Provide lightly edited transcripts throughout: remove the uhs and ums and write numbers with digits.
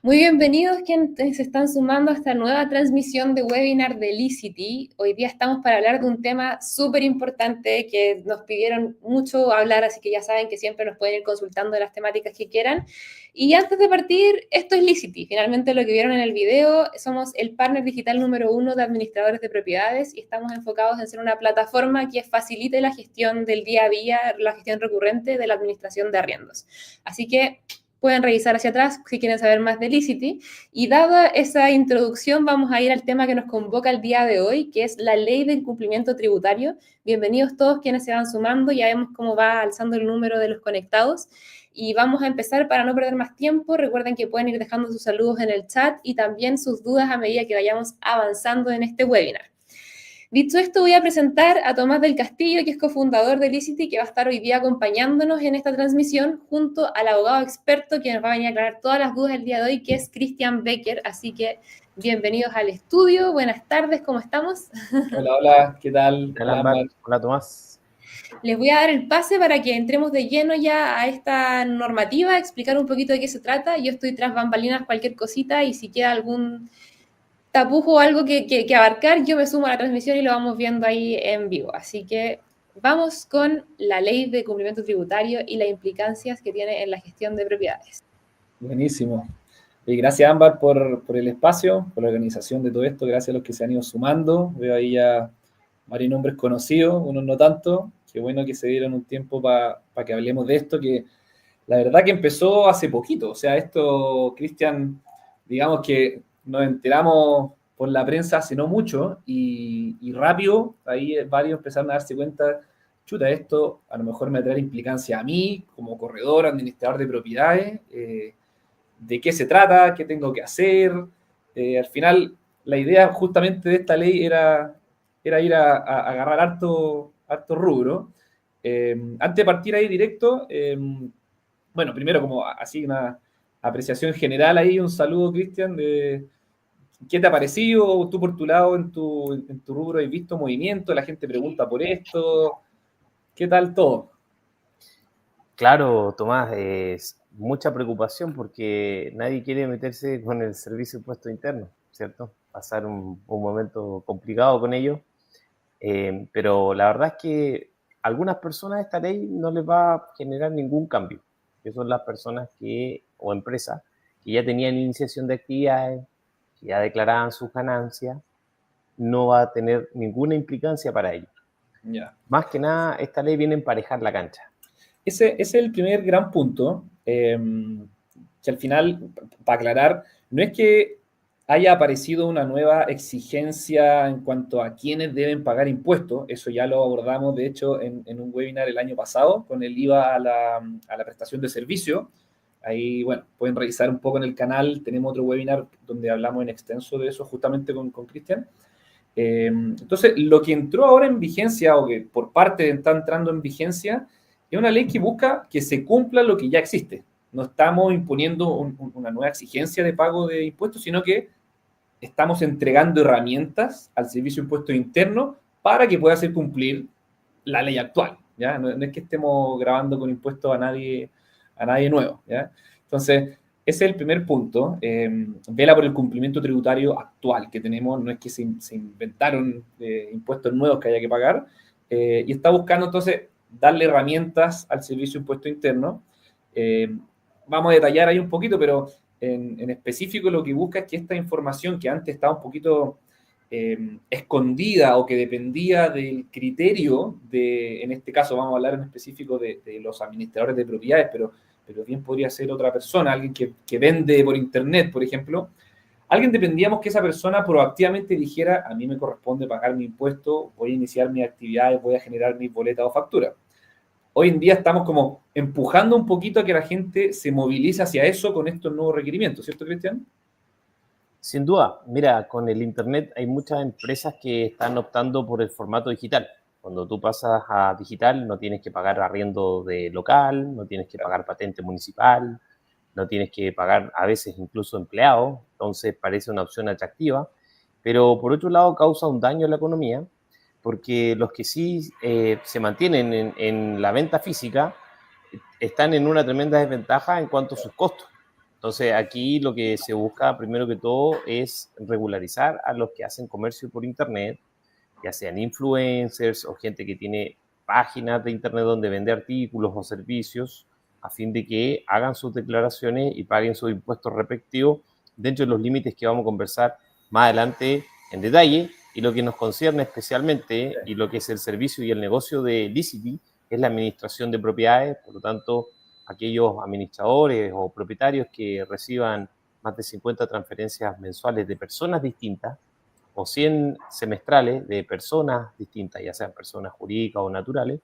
Muy bienvenidos quienes se están sumando a esta nueva transmisión de webinar de Licity. Hoy día estamos para hablar de un tema súper importante que nos pidieron mucho hablar, así que ya saben que siempre nos pueden ir consultando de las temáticas que quieran. Y antes de partir, esto es Licity. Finalmente lo que vieron en el video, somos el partner digital número 1 de administradores de propiedades y estamos enfocados en ser una plataforma que facilite la gestión del día a día, la gestión recurrente de la administración de arriendos. Así que pueden revisar hacia atrás si quieren saber más de Licity. Y dada esa introducción, vamos a ir al tema que nos convoca el día de hoy, que es la ley de incumplimiento tributario. Bienvenidos todos quienes se van sumando, ya vemos cómo va alzando el número de los conectados. Y vamos a empezar para no perder más tiempo. Recuerden que pueden ir dejando sus saludos en el chat y también sus dudas a medida que vayamos avanzando en este webinar. Dicho esto, voy a presentar a Tomás del Castillo, que es cofundador de Licity, que va a estar hoy día acompañándonos en esta transmisión, junto al abogado experto que nos va a venir a aclarar todas las dudas el día de hoy, que es Christian Becker. Así que bienvenidos al estudio, buenas tardes, ¿cómo estamos? Hola, hola, ¿qué tal? Hola, Hola, Ámbar. Ámbar. Hola, Tomás. Les voy a dar el pase para que entremos de lleno ya a esta normativa, explicar un poquito de qué se trata. Yo estoy tras bambalinas, cualquier cosita, y si queda algún tapujo o algo que abarcar, yo me sumo a la transmisión y lo vamos viendo ahí en vivo. Así que vamos con la ley de cumplimiento tributario y las implicancias que tiene en la gestión de propiedades. Buenísimo. Y gracias, Ámbar, por el espacio, por la organización de todo esto. Gracias a los que se han ido sumando. Veo ahí ya varios nombres conocidos, unos no tanto. Qué bueno que se dieron un tiempo para que hablemos de esto, que la verdad que empezó hace poquito. O sea, esto, Cristian, digamos que nos enteramos por la prensa hace no mucho y rápido, ahí varios empezaron a darse cuenta, chuta, esto a lo mejor me va a traer implicancia a mí como corredor, administrador de propiedades, de qué se trata, qué tengo que hacer. Al final, la idea justamente de esta ley era ir a agarrar harto rubro. Antes de partir ahí directo, bueno, primero como así una apreciación general ahí, un saludo, Cristian, de qué te ha parecido, tú por tu lado en tu rubro has visto movimiento, la gente pregunta por esto, ¿qué tal todo? Claro, Tomás, es mucha preocupación porque nadie quiere meterse con el servicio de impuesto interno, ¿cierto? Pasar un momento complicado con ello. Pero la verdad es que a algunas personas esta ley no les va a generar ningún cambio, que son las personas o empresas que ya tenían iniciación de actividades, que ya declaraban sus ganancias, no va a tener ninguna implicancia para ellos. Ya. Más que nada, esta ley viene a emparejar la cancha. Ese es el primer gran punto, que al final, para aclarar, no es que haya aparecido una nueva exigencia en cuanto a quiénes deben pagar impuestos, eso ya lo abordamos de hecho en un webinar el año pasado con el IVA a la prestación de servicio. Ahí, bueno, pueden revisar un poco en el canal, tenemos otro webinar donde hablamos en extenso de eso justamente con Cristian. Entonces, lo que entró ahora en vigencia, o que por parte está entrando en vigencia, es una ley que busca que se cumpla lo que ya existe. No estamos imponiendo una nueva exigencia de pago de impuestos, sino que estamos entregando herramientas al Servicio de Impuestos Internos para que pueda hacer cumplir la ley actual. ¿Ya? No es que estemos grabando con impuestos a nadie nuevo. ¿Ya? Entonces, ese es el primer punto. Vela por el cumplimiento tributario actual que tenemos. No es que se inventaron impuestos nuevos que haya que pagar. Y está buscando entonces darle herramientas al Servicio de Impuesto Interno. Vamos a detallar ahí un poquito, pero en específico lo que busca es que esta información que antes estaba un poquito escondida o que dependía del criterio de, en este caso vamos a hablar en específico de los administradores de propiedades, pero bien podría ser otra persona, alguien que vende por internet, por ejemplo. Alguien dependíamos que esa persona proactivamente dijera, a mí me corresponde pagar mi impuesto, voy a iniciar mis actividades, voy a generar mis boletas o facturas. Hoy en día estamos como empujando un poquito a que la gente se movilice hacia eso con estos nuevos requerimientos, ¿cierto, Cristian? Sin duda, mira, con el Internet hay muchas empresas que están optando por el formato digital. Cuando tú pasas a digital no tienes que pagar arriendo de local, no tienes que pagar patente municipal, no tienes que pagar a veces incluso empleado, entonces parece una opción atractiva, pero por otro lado causa un daño a la economía, porque los que sí se mantienen en la venta física están en una tremenda desventaja en cuanto a sus costos. Entonces, aquí lo que se busca, primero que todo, es regularizar a los que hacen comercio por Internet, ya sean influencers o gente que tiene páginas de Internet donde vende artículos o servicios, a fin de que hagan sus declaraciones y paguen sus impuestos respectivos dentro de los límites que vamos a conversar más adelante en detalle. Y lo que nos concierne especialmente, y lo que es el servicio y el negocio de Licity, es la administración de propiedades. Por lo tanto, aquellos administradores o propietarios que reciban más de 50 transferencias mensuales de personas distintas o 100 semestrales de personas distintas, ya sean personas jurídicas o naturales,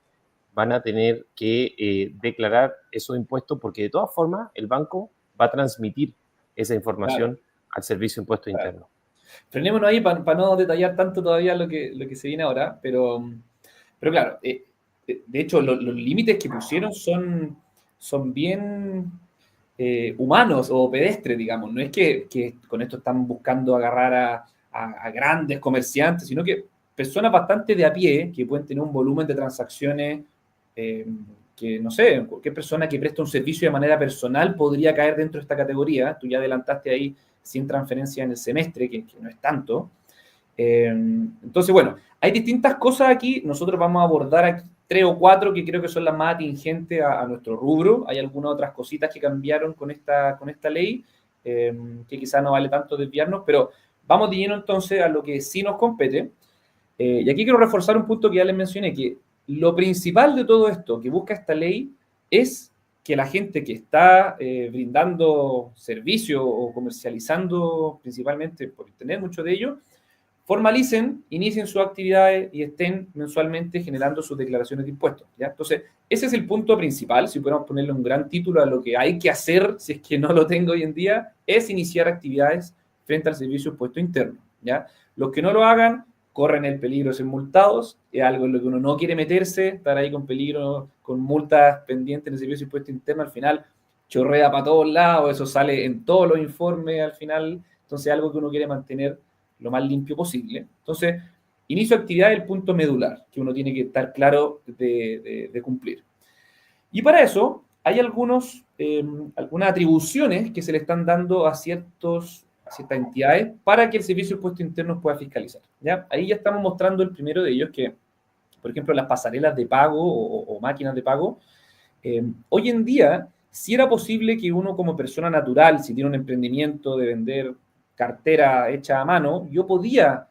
van a tener que declarar esos impuestos, porque de todas formas el banco va a transmitir esa información al Servicio de Impuestos Internos. Frenémonos ahí para no detallar tanto todavía lo que se viene ahora, pero claro, de hecho los límites que pusieron son bien humanos o pedestres, digamos. No es que con esto están buscando agarrar a grandes comerciantes, sino que personas bastante de a pie que pueden tener un volumen de transacciones que, no sé, cualquier persona que presta un servicio de manera personal podría caer dentro de esta categoría. Tú ya adelantaste ahí 100 transferencias en el semestre, que no es tanto. Entonces, bueno, hay distintas cosas aquí. Nosotros vamos a abordar aquí 3 o 4 que creo que son las más atingentes a nuestro rubro. Hay algunas otras cositas que cambiaron con esta ley, que quizás no vale tanto desviarnos, pero vamos de lleno entonces a lo que sí nos compete. Y aquí quiero reforzar un punto que ya les mencioné, que lo principal de todo esto que busca esta ley es que la gente que está brindando servicio o comercializando, principalmente por tener mucho de ello, formalicen, inicien sus actividades y estén mensualmente generando sus declaraciones de impuestos, ¿ya? Entonces, ese es el punto principal. Si pudiéramos ponerle un gran título a lo que hay que hacer, si es que no lo tengo hoy en día, es iniciar actividades frente al Servicio de Impuesto Interno, ¿ya? Los que no lo hagan corren el peligro de ser multados, es algo en lo que uno no quiere meterse, estar ahí con peligro, con multas pendientes en el Servicio de Impuesto Interno, al final chorrea para todos lados, eso sale en todos los informes al final, entonces es algo que uno quiere mantener lo más limpio posible. Entonces, inicio de actividad es el punto medular, que uno tiene que estar claro de cumplir. Y para eso hay algunas atribuciones que se le están dando a ciertas entidades para que el Servicio de Impuestos Internos pueda fiscalizar, ¿ya? Ahí ya estamos mostrando el primero de ellos, que, por ejemplo, las pasarelas de pago o máquinas de pago. Hoy en día, si era posible que uno como persona natural, si tiene un emprendimiento de vender cartera hecha a mano, yo podía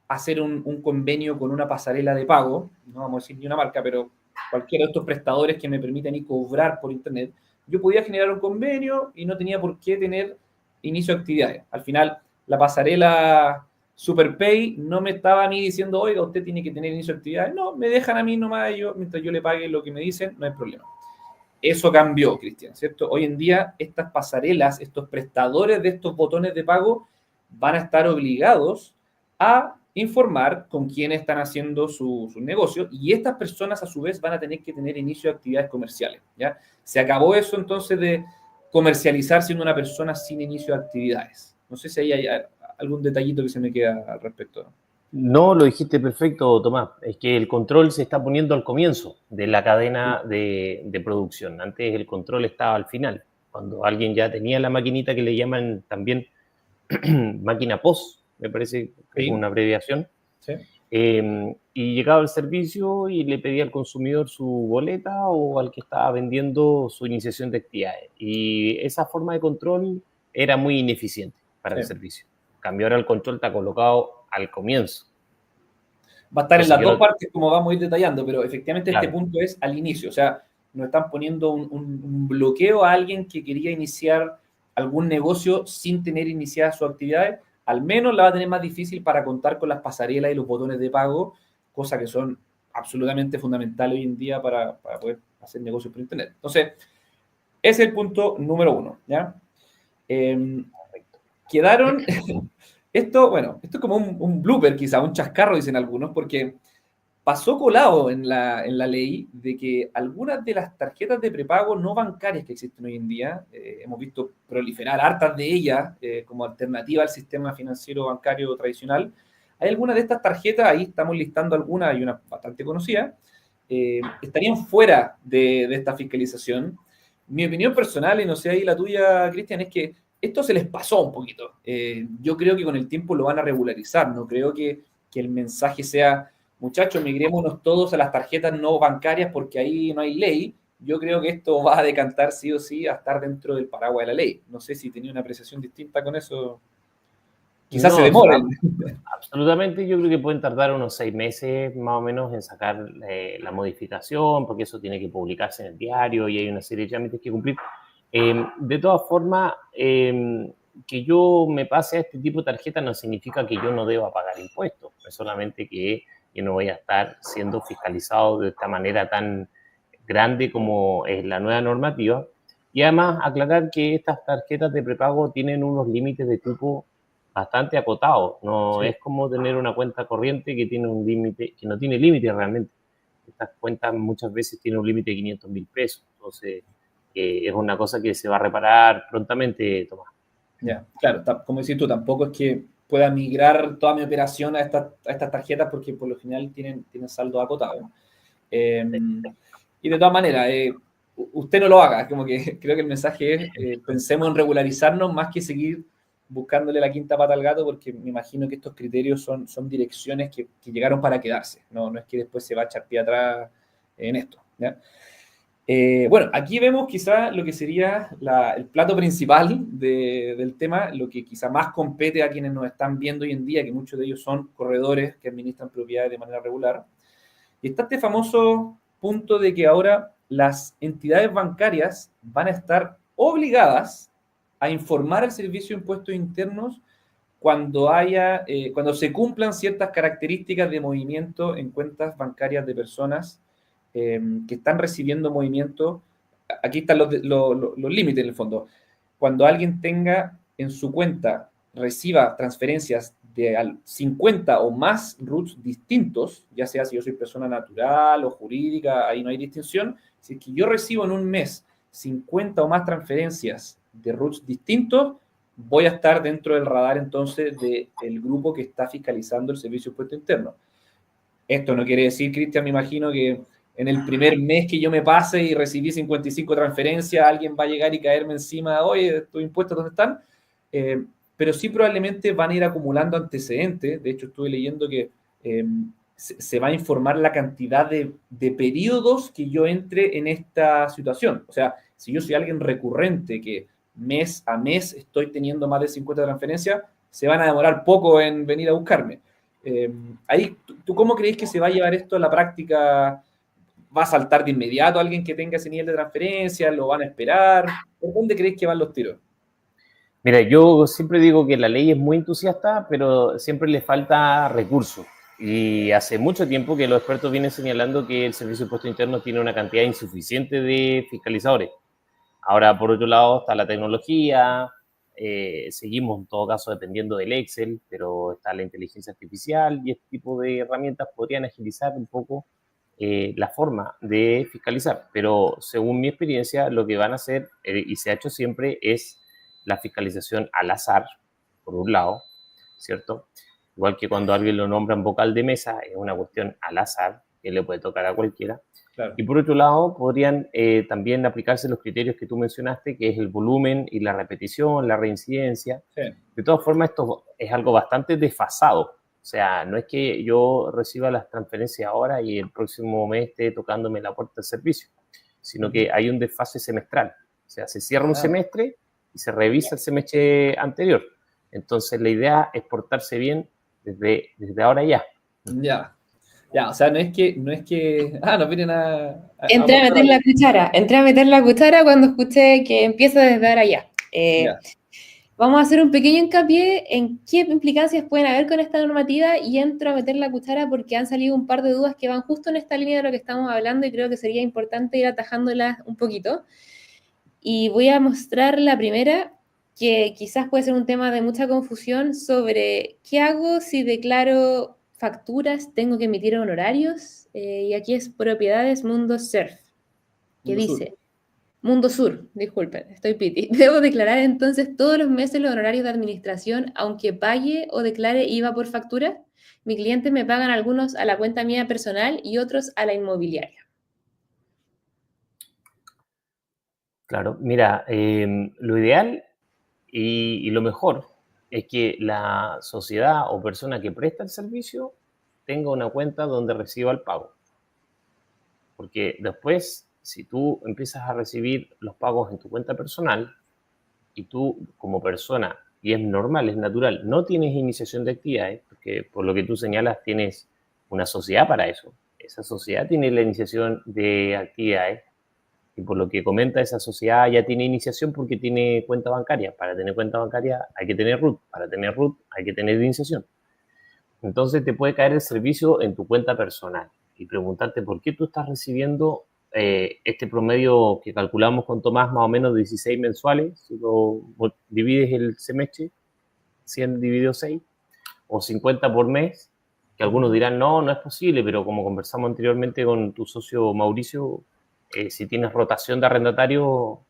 hacer un convenio con una pasarela de pago, no vamos a decir ni una marca, pero cualquiera de estos prestadores que me permitan y cobrar por internet, yo podía generar un convenio y no tenía por qué tener inicio de actividades. Al final, la pasarela SuperPay no me estaba a mí diciendo, oiga, usted tiene que tener inicio de actividades. No, me dejan a mí nomás, mientras yo le pague lo que me dicen, no hay problema. Eso cambió, Cristian, ¿cierto? Hoy en día, estas pasarelas, estos prestadores de estos botones de pago van a estar obligados a informar con quién están haciendo su negocio, y estas personas a su vez van a tener que tener inicio de actividades comerciales, ¿ya? Se acabó eso entonces de comercializar siendo una persona sin inicio de actividades. No sé si ahí hay algún detallito que se me queda al respecto. No, lo dijiste perfecto, Tomás. Es que el control se está poniendo al comienzo de la cadena de producción. Antes el control estaba al final, cuando alguien ya tenía la maquinita que le llaman también máquina POS, me parece que es una abreviación. Sí. Y llegaba al servicio y le pedía al consumidor su boleta o al que estaba vendiendo su iniciación de actividades. Y esa forma de control era muy ineficiente para el servicio. Cambio, ahora el control está colocado al comienzo. Va a estar en las dos partes, como vamos a ir detallando, pero efectivamente Claro. este punto es al inicio. O sea, nos están poniendo un bloqueo a alguien que quería iniciar algún negocio sin tener iniciadas sus actividades. Al menos la va a tener más difícil para contar con las pasarelas y los botones de pago, cosas que son absolutamente fundamentales hoy en día para poder hacer negocios por internet. Entonces, ese es el punto número 1, ¿ya? Quedaron... Esto es como un blooper, quizá, un chascarro, dicen algunos, porque pasó colado en la ley de que algunas de las tarjetas de prepago no bancarias que existen hoy en día, hemos visto proliferar hartas de ellas como alternativa al sistema financiero bancario tradicional. Hay algunas de estas tarjetas, ahí estamos listando algunas, hay una bastante conocida, estarían fuera de esta fiscalización. Mi opinión personal, y no sé ahí la tuya, Cristian, es que esto se les pasó un poquito. Yo creo que con el tiempo lo van a regularizar. No creo que el mensaje sea, muchachos, migrémonos todos a las tarjetas no bancarias porque ahí no hay ley. Yo creo que esto va a decantar sí o sí a estar dentro del paraguas de la ley. No sé si tenía una apreciación distinta con eso. Quizás se No, demoren. absolutamente, yo creo que pueden tardar unos 6 meses más o menos en sacar la modificación, porque eso tiene que publicarse en el diario y hay una serie de trámites que cumplir. De todas formas, que yo me pase a este tipo de tarjeta no significa que yo no deba pagar impuestos, es solamente que yo no voy a estar siendo fiscalizado de esta manera tan grande como es la nueva normativa. Y además aclarar que estas tarjetas de prepago tienen unos límites de tipo bastante acotados. No Sí. es como tener una cuenta corriente que tiene un límite, que no tiene límite realmente. Estas cuentas muchas veces tienen un límite de 500.000 pesos. Entonces, es una cosa que se va a reparar prontamente, Tomás. Ya, claro, como decís tú, tampoco es que pueda migrar toda mi operación a estas tarjetas porque por lo general tienen saldo acotado. Y de todas maneras, usted no lo haga, como que creo que el mensaje es, pensemos en regularizarnos más que seguir buscándole la quinta pata al gato, porque me imagino que estos criterios son direcciones que llegaron para quedarse, no es que después se va a echar pie atrás en esto. ¿Ya? Bueno, aquí vemos quizá lo que sería el plato principal del tema, lo que quizá más compete a quienes nos están viendo hoy en día, que muchos de ellos son corredores que administran propiedades de manera regular. Y está este famoso punto de que ahora las entidades bancarias van a estar obligadas a informar al Servicio de Impuestos Internos cuando se cumplan ciertas características de movimiento en cuentas bancarias de personas que están recibiendo movimiento. Aquí están los límites en el fondo. Cuando alguien tenga en su cuenta, reciba transferencias de 50 o más RUTs distintos, ya sea si yo soy persona natural o jurídica, ahí no hay distinción. Si es que yo recibo en un mes 50 o más transferencias de RUTs distintos, voy a estar dentro del radar entonces del grupo que está fiscalizando el Servicio de Impuesto Interno. Esto no quiere decir, Cristian, me imagino que en el primer mes que yo me pase y recibí 55 transferencias, alguien va a llegar y caerme encima, oye, ¿tus impuestos dónde están? Pero sí probablemente van a ir acumulando antecedentes. De hecho, estuve leyendo que se va a informar la cantidad de periodos que yo entre en esta situación. O sea, si yo soy alguien recurrente que mes a mes estoy teniendo más de 50 transferencias, se van a demorar poco en venir a buscarme. Ahí, ¿tú cómo crees que se va a llevar esto a la práctica? ¿Va a saltar de inmediato alguien que tenga ese nivel de transferencia? ¿Lo van a esperar? ¿Por dónde crees que van los tiros? Mira, yo siempre digo que la ley es muy entusiasta, pero siempre le falta recursos. Y hace mucho tiempo que los expertos vienen señalando que el Servicio de Impuestos Internos tiene una cantidad insuficiente de fiscalizadores. Ahora, por otro lado, está la tecnología, seguimos en todo caso dependiendo del Excel, pero está la inteligencia artificial y este tipo de herramientas podrían agilizar un poco la forma de fiscalizar. Pero según mi experiencia, lo que van a hacer, y se ha hecho siempre, es la fiscalización al azar, por un lado, ¿cierto? Igual que cuando alguien lo nombra en vocal de mesa, es una cuestión al azar, que le puede tocar a cualquiera. Claro. Y por otro lado, podrían también aplicarse los criterios que tú mencionaste, que es el volumen y la repetición, la reincidencia. Sí. De todas formas, esto es algo bastante desfasado. O sea, no es que yo reciba las transferencias ahora y el próximo mes esté tocándome la puerta del servicio, sino que hay un desfase semestral. O sea, se cierra un semestre y se revisa el semestre anterior. Entonces, la idea es portarse bien desde ahora ya. Ya, o sea, no es que nos vienen Entré a meter la cuchara cuando escuché que empieza desde ahora ya. Vamos a hacer un pequeño hincapié en qué implicancias pueden haber con esta normativa y entro a meter la cuchara porque han salido un par de dudas que van justo en esta línea de lo que estamos hablando y creo que sería importante ir atajándolas un poquito. Y voy a mostrar la primera, que quizás puede ser un tema de mucha confusión sobre qué hago si declaro facturas, tengo que emitir honorarios, y aquí es propiedades Mundo Surf, que dice, Mundo Sur, disculpen, estoy piti. Debo declarar entonces todos los meses los honorarios de administración, aunque pague o declare IVA por factura. Mis clientes me pagan algunos a la cuenta mía personal y otros a la inmobiliaria. Claro, mira, lo ideal y lo mejor es que la sociedad o persona que presta el servicio tenga una cuenta donde reciba el pago. Porque después, si tú empiezas a recibir los pagos en tu cuenta personal y tú como persona, y es normal, es natural, no tienes iniciación de actividades, porque por lo que tú señalas tienes una sociedad para eso. Esa sociedad tiene la iniciación de actividades y por lo que comenta esa sociedad ya tiene iniciación porque tiene cuenta bancaria. Para tener cuenta bancaria hay que tener RUT, para tener RUT hay que tener iniciación. Entonces te puede caer el servicio en tu cuenta personal y preguntarte por qué tú estás recibiendo este promedio que calculamos con Tomás, más o menos 16 mensuales, si lo divides el semestre, 100 dividido 6, o 50 por mes, que algunos dirán, no, no es posible, pero como conversamos anteriormente con tu socio Mauricio, si tienes rotación de arrendatario,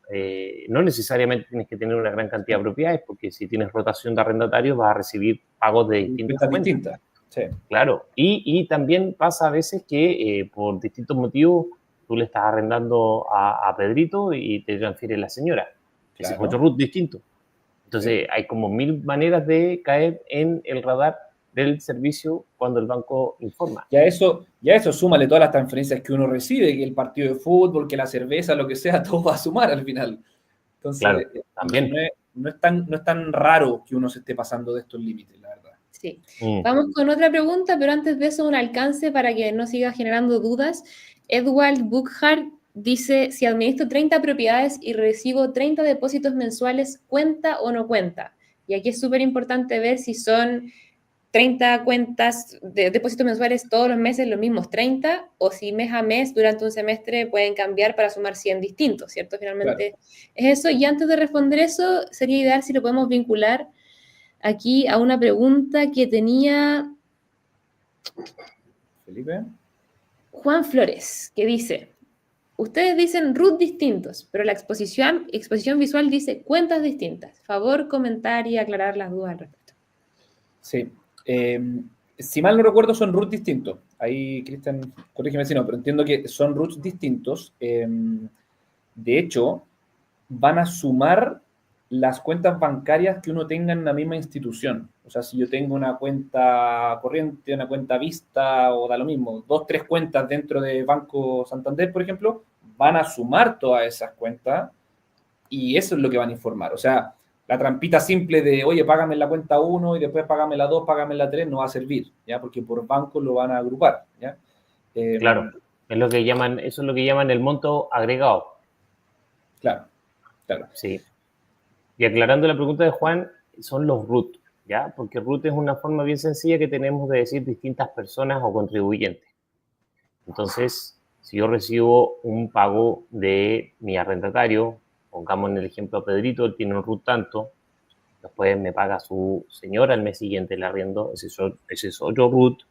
no necesariamente tienes que tener una gran cantidad de propiedades, porque si tienes rotación de arrendatario vas a recibir pagos de distintas cuentas. Distintas. Sí. Claro, y también pasa a veces que por distintos motivos tú le estás arrendando a Pedrito y te transfiere la señora. Ese es otro RUT distinto. Entonces hay como 1000 maneras de caer en el radar del servicio cuando el banco informa. Ya eso súmale todas las transferencias que uno recibe, que el partido de fútbol, que la cerveza, lo que sea, todo va a sumar al final. Entonces, claro, también. No es tan raro que uno se esté pasando de estos límites, la verdad. Sí. Vamos con otra pregunta, pero antes de eso un alcance para que no siga generando dudas. Edward Buchard dice, si administro 30 propiedades y recibo 30 depósitos mensuales, ¿cuenta o no cuenta? Y aquí es súper importante ver si son 30 cuentas de depósitos mensuales todos los meses, los mismos 30, o si mes a mes durante un semestre pueden cambiar para sumar 100 distintos, ¿cierto? Finalmente es eso. Y antes de responder eso, sería ideal si lo podemos vincular aquí a una pregunta que tenía Felipe. Juan Flores, que dice, ustedes dicen RUT distintos, pero la exposición visual dice cuentas distintas. Favor comentar y aclarar las dudas al respecto. Sí. Si mal no recuerdo, son RUT distintos. Ahí, Cristian, corrígeme si no, pero entiendo que son RUT distintos. De hecho, van a sumar las cuentas bancarias que uno tenga en la misma institución. O sea, si yo tengo una cuenta corriente, una cuenta Vista, o da lo mismo, 2, 3 cuentas dentro de Banco Santander, por ejemplo, van a sumar todas esas cuentas y eso es lo que van a informar. O sea, la trampita simple de, oye, págame la cuenta 1 y después págame la 2, págame la 3, no va a servir, ¿ya? Porque por banco lo van a agrupar, ¿ya? Claro, eso es lo que llaman el monto agregado. Claro. Sí. Y aclarando la pregunta de Juan, son los RUT, ¿ya? Porque RUT es una forma bien sencilla que tenemos de decir distintas personas o contribuyentes. Entonces, si yo recibo un pago de mi arrendatario, pongamos en el ejemplo a Pedrito, él tiene un RUT tanto, después me paga su señora el mes siguiente el arriendo, ese es otro RUT,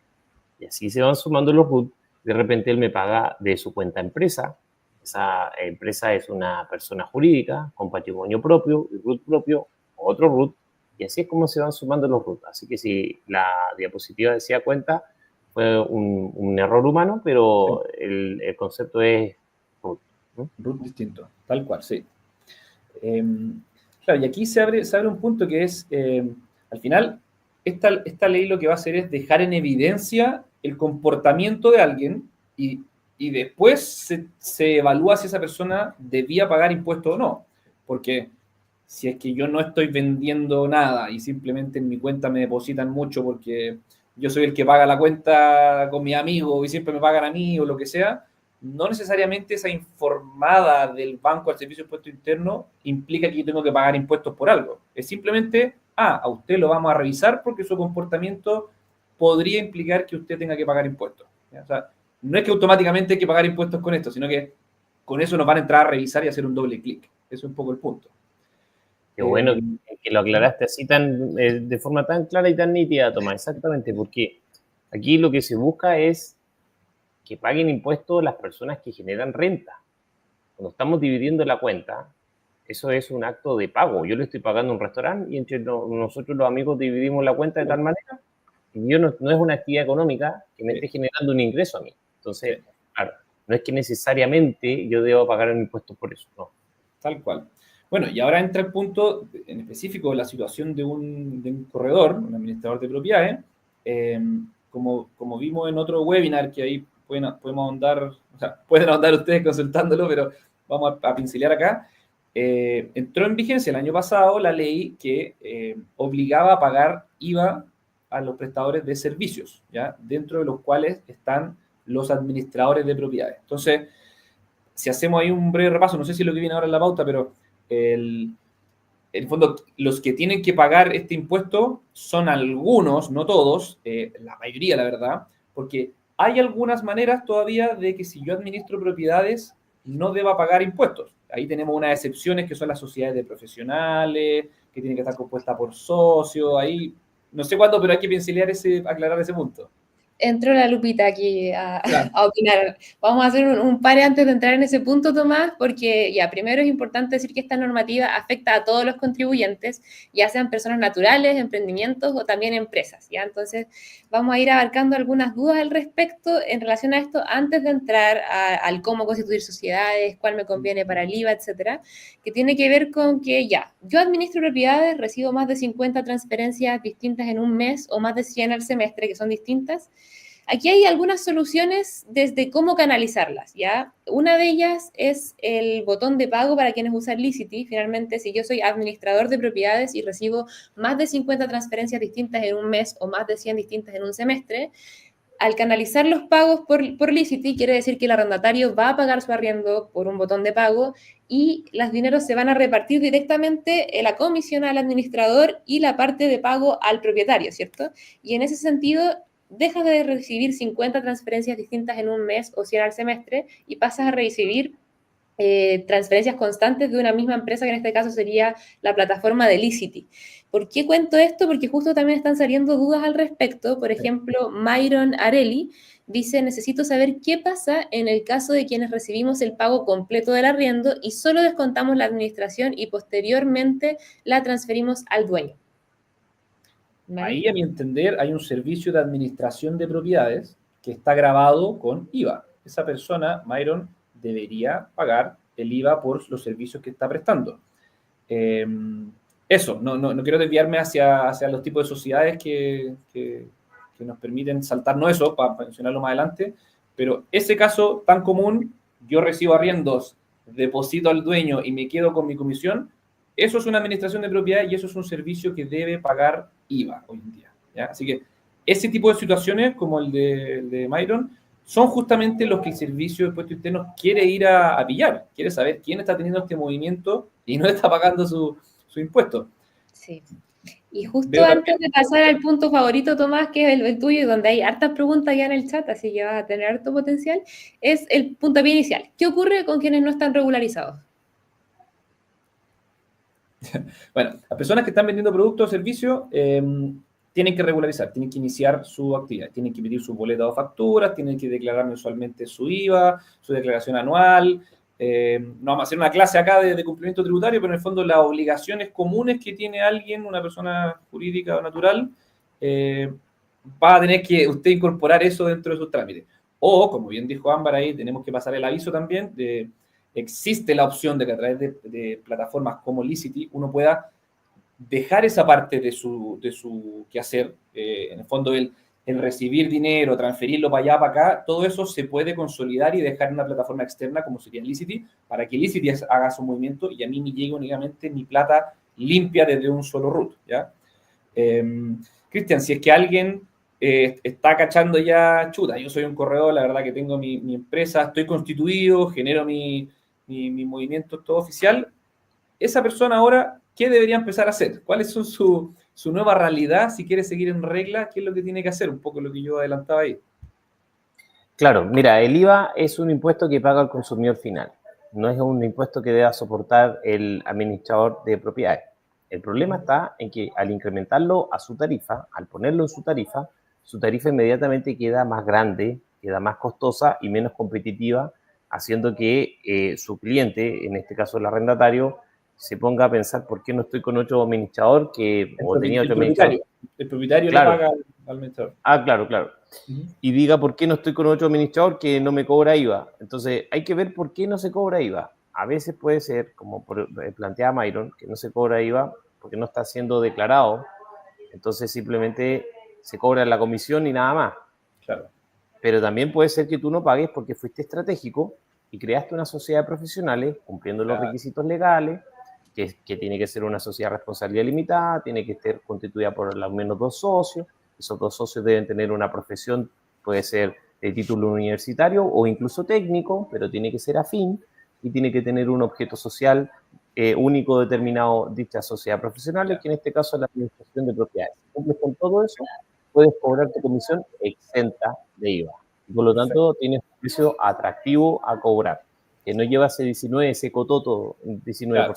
y así se van sumando los RUT. De repente él me paga de su cuenta empresa. Esa empresa es una persona jurídica con patrimonio propio, y RUT propio, otro RUT, y así es como se van sumando los RUT. Así que si la diapositiva decía cuenta, fue un error humano, pero sí. El concepto es RUT. RUT distinto, tal cual, sí. Claro, y aquí se abre un punto que es, al final, esta ley lo que va a hacer es dejar en evidencia el comportamiento de alguien y después se evalúa si esa persona debía pagar impuestos o no. Porque si es que yo no estoy vendiendo nada y simplemente en mi cuenta me depositan mucho porque yo soy el que paga la cuenta con mi amigo y siempre me pagan a mí o lo que sea, no necesariamente esa informada del banco al servicio de impuesto interno implica que yo tengo que pagar impuestos por algo. Es simplemente, a usted lo vamos a revisar porque su comportamiento podría implicar que usted tenga que pagar impuestos. ¿Ya? O sea, no es que automáticamente hay que pagar impuestos con esto, sino que con eso nos van a entrar a revisar y hacer un doble clic. Eso es un poco el punto. Qué bueno que lo aclaraste así de forma tan clara y tan nítida, Tomás, exactamente, porque aquí lo que se busca es que paguen impuestos las personas que generan renta. Cuando estamos dividiendo la cuenta, eso es un acto de pago. Yo le estoy pagando a un restaurante y entre nosotros los amigos dividimos la cuenta de tal manera y yo no es una actividad económica que me esté generando un ingreso a mí. Entonces, claro, no es que necesariamente yo deba pagar un impuesto por eso, no. Tal cual. Bueno, y ahora entra el punto en específico de la situación de un corredor, un administrador de propiedades. Eh, como vimos en otro webinar, que ahí podemos ahondar, o sea, pueden ahondar ustedes consultándolo, pero vamos a pincelear acá. Entró en vigencia el año pasado la ley que obligaba a pagar IVA a los prestadores de servicios, ¿ya? Dentro de los cuales están los administradores de propiedades. Entonces, si hacemos ahí un breve repaso, no sé si es lo que viene ahora en la pauta, pero en el fondo, los que tienen que pagar este impuesto son algunos, no todos, la mayoría, la verdad, porque hay algunas maneras todavía de que si yo administro propiedades no deba pagar impuestos. Ahí tenemos unas excepciones que son las sociedades de profesionales, que tienen que estar compuestas por socios, ahí no sé cuándo, pero hay que aclarar ese punto. Entró la Lupita aquí a, Claro. a opinar. Vamos a hacer un pare antes de entrar en ese punto, Tomás, porque ya, primero es importante decir que esta normativa afecta a todos los contribuyentes, ya sean personas naturales, emprendimientos o también empresas, ¿ya? Entonces, vamos a ir abarcando algunas dudas al respecto en relación a esto antes de entrar al cómo constituir sociedades, cuál me conviene para el IVA, etcétera, que tiene que ver con que ya, yo administro propiedades, recibo más de 50 transferencias distintas en un mes o más de 100 al semestre, que son distintas. Aquí hay algunas soluciones desde cómo canalizarlas, ¿ya? Una de ellas es el botón de pago para quienes usan Licity. Finalmente, si yo soy administrador de propiedades y recibo más de 50 transferencias distintas en un mes o más de 100 distintas en un semestre, al canalizar los pagos por Licity, quiere decir que el arrendatario va a pagar su arriendo por un botón de pago y los dineros se van a repartir directamente la comisión al administrador y la parte de pago al propietario, ¿cierto? Y en ese sentido, dejas de recibir 50 transferencias distintas en un mes o 100 al semestre y pasas a recibir transferencias constantes de una misma empresa, que en este caso sería la plataforma de Licity. ¿Por qué cuento esto? Porque justo también están saliendo dudas al respecto. Por ejemplo, Myron Arelli dice, necesito saber qué pasa en el caso de quienes recibimos el pago completo del arriendo y solo descontamos la administración y posteriormente la transferimos al dueño. ¿Vale? Ahí, a mi entender, hay un servicio de administración de propiedades que está grabado con IVA. Esa persona, Myron, debería pagar el IVA por los servicios que está prestando. Eso, no quiero desviarme hacia los tipos de sociedades que nos permiten saltarnos eso, para mencionarlo más adelante, pero ese caso tan común, yo recibo arriendos, deposito al dueño y me quedo con mi comisión, eso es una administración de propiedad y eso es un servicio que debe pagar IVA hoy en día, ¿ya? Así que ese tipo de situaciones, como el de Myron, son justamente los que el Servicio de Impuestos Internos quiere ir a pillar, quiere saber quién está teniendo este movimiento y no está pagando su impuesto. Sí. Y justo antes de pasar al punto favorito, Tomás, que es el tuyo, y donde hay hartas preguntas ya en el chat, así que vas a tener harto potencial, es el puntapié inicial. ¿Qué ocurre con quienes no están regularizados? Bueno, las personas que están vendiendo productos o servicios tienen que regularizar, tienen que iniciar su actividad, tienen que emitir sus boletas o facturas, tienen que declarar mensualmente su IVA, su declaración anual. No vamos a hacer una clase acá de cumplimiento tributario, pero en el fondo las obligaciones comunes que tiene alguien, una persona jurídica o natural, va a tener que usted incorporar eso dentro de sus trámites. O, como bien dijo Ámbar ahí, tenemos que pasar el aviso también existe la opción de que a través de plataformas como Licity uno pueda dejar esa parte de su quehacer, en el fondo el recibir dinero, transferirlo para allá, para acá, todo eso se puede consolidar y dejar en una plataforma externa como sería Licity, para que Licity haga su movimiento y a mí me llegue únicamente mi plata limpia desde un solo root, ¿ya? Cristian, si es que alguien está cachando ya, chuta, yo soy un corredor, la verdad que tengo mi empresa, estoy constituido, genero mi movimiento todo oficial, esa persona ahora, ¿qué debería empezar a hacer? ¿Cuáles son su nueva realidad? Si quiere seguir en regla, ¿qué es lo que tiene que hacer? Un poco lo que yo adelantaba ahí. Claro, mira, el IVA es un impuesto que paga el consumidor final. No es un impuesto que deba soportar el administrador de propiedades. El problema está en que al incrementarlo a su tarifa, al ponerlo en su tarifa inmediatamente queda más grande, queda más costosa y menos competitiva, haciendo que su cliente, en este caso el arrendatario, se ponga a pensar por qué no estoy con otro administrador tenía otro administrador. El propietario claro. Le paga al administrador. Ah, claro. Y diga por qué no estoy con otro administrador que no me cobra IVA. Entonces, hay que ver por qué no se cobra IVA. A veces puede ser, como plantea Myron, que no se cobra IVA porque no está siendo declarado, entonces simplemente se cobra la comisión y nada más. Claro. Pero también puede ser que tú no pagues porque fuiste estratégico y creaste una sociedad de profesionales cumpliendo los requisitos legales, que tiene que ser una sociedad de responsabilidad limitada, tiene que estar constituida por al menos 2 socios, esos 2 socios deben tener una profesión, puede ser de título universitario o incluso técnico, pero tiene que ser afín y tiene que tener un objeto social único determinado dicha sociedad profesional, que en este caso es la administración de propiedades. Si cumples con todo eso, puedes cobrar tu comisión exenta de IVA. Y por lo tanto, tienes un precio atractivo a cobrar, que no lleva ese 19, ese cototo 19%. Claro.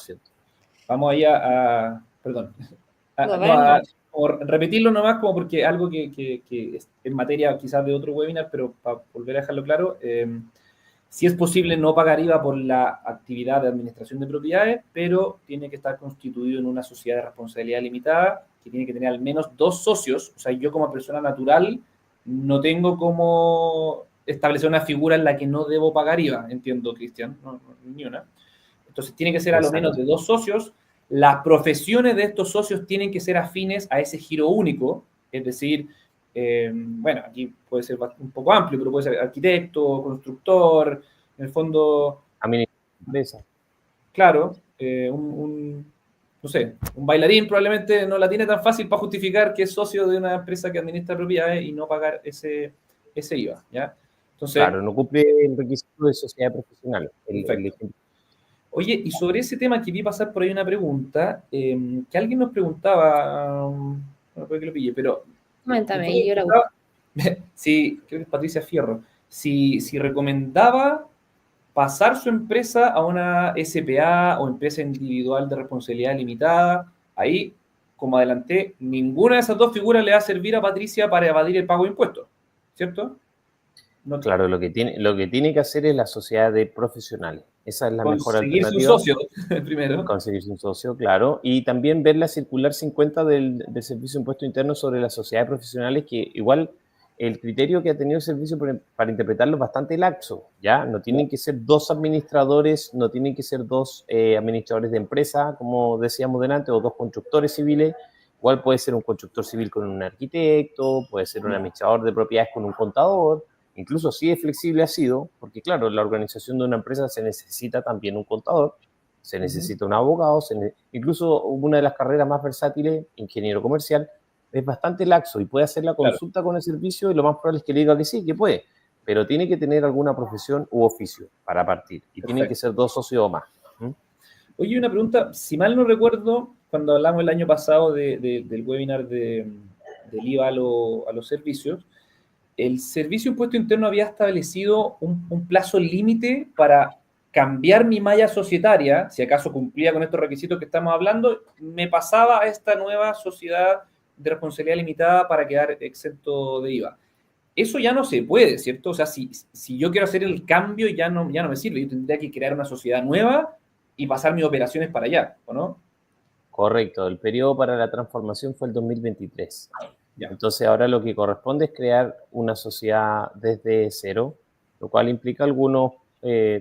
Vamos ahí perdón, No, repetirlo nomás como porque algo que es en materia quizás de otro webinar, pero para volver a dejarlo claro, si es posible no pagar IVA por la actividad de administración de propiedades, pero tiene que estar constituido en una sociedad de responsabilidad limitada, que tiene que tener al menos 2 socios. O sea, yo como persona natural no tengo cómo establecer una figura en la que no debo pagar IVA, entiendo, Cristian, no, ni una. Entonces tiene que ser a lo menos de 2 socios. Las profesiones de estos socios tienen que ser afines a ese giro único, es decir, bueno, aquí puede ser un poco amplio, pero puede ser arquitecto, constructor, en el fondo... Administración. Claro, no sé, un bailarín probablemente no la tiene tan fácil para justificar que es socio de una empresa que administra propiedades y no pagar ese IVA, ¿ya? Entonces, claro, no cumple el requisito de sociedad profesional. Oye, y sobre ese tema que vi pasar por ahí una pregunta, que alguien nos preguntaba, no puede que lo pille, pero... Coméntame, yo la sí, creo que es Patricia Fierro, si recomendaba pasar su empresa a una SPA o empresa individual de responsabilidad limitada. Ahí, como adelanté, ninguna de esas dos figuras le va a servir a Patricia para evadir el pago de impuestos, ¿cierto? No, claro, lo que tiene que hacer es la sociedad de profesionales. Esa es la mejor alternativa. Conseguirse un socio primero. Conseguirse un socio, claro. Y también ver la circular 50 del Servicio de Impuesto Interno sobre las sociedades profesionales, que igual el criterio que ha tenido el servicio para interpretarlo es bastante laxo, ¿ya? No tienen que ser 2 administradores, no tienen que ser 2 administradores de empresa, como decíamos delante, o 2 constructores civiles. Igual puede ser un constructor civil con un arquitecto, puede ser un administrador de propiedades con un contador. Incluso así de flexible ha sido, porque claro, en la organización de una empresa se necesita también un contador, se necesita un abogado, incluso una de las carreras más versátiles, ingeniero comercial, es bastante laxo y puede hacer la consulta con el servicio y lo más probable es que le diga que sí, que puede, pero tiene que tener alguna profesión u oficio para partir y tienen que ser 2 socios o más. Oye, una pregunta, si mal no recuerdo, cuando hablamos el año pasado del webinar del IVA a los servicios, el Servicio de Impuesto Interno había establecido un plazo límite para cambiar mi malla societaria, si acaso cumplía con estos requisitos que estamos hablando, me pasaba a esta nueva sociedad de responsabilidad limitada para quedar exento de IVA. Eso ya no se puede, ¿cierto? O sea, si yo quiero hacer el cambio, ya no me sirve. Yo tendría que crear una sociedad nueva y pasar mis operaciones para allá, ¿o no? Correcto, el periodo para la transformación fue el 2023. Ya. Entonces ahora lo que corresponde es crear una sociedad desde cero, lo cual implica algunos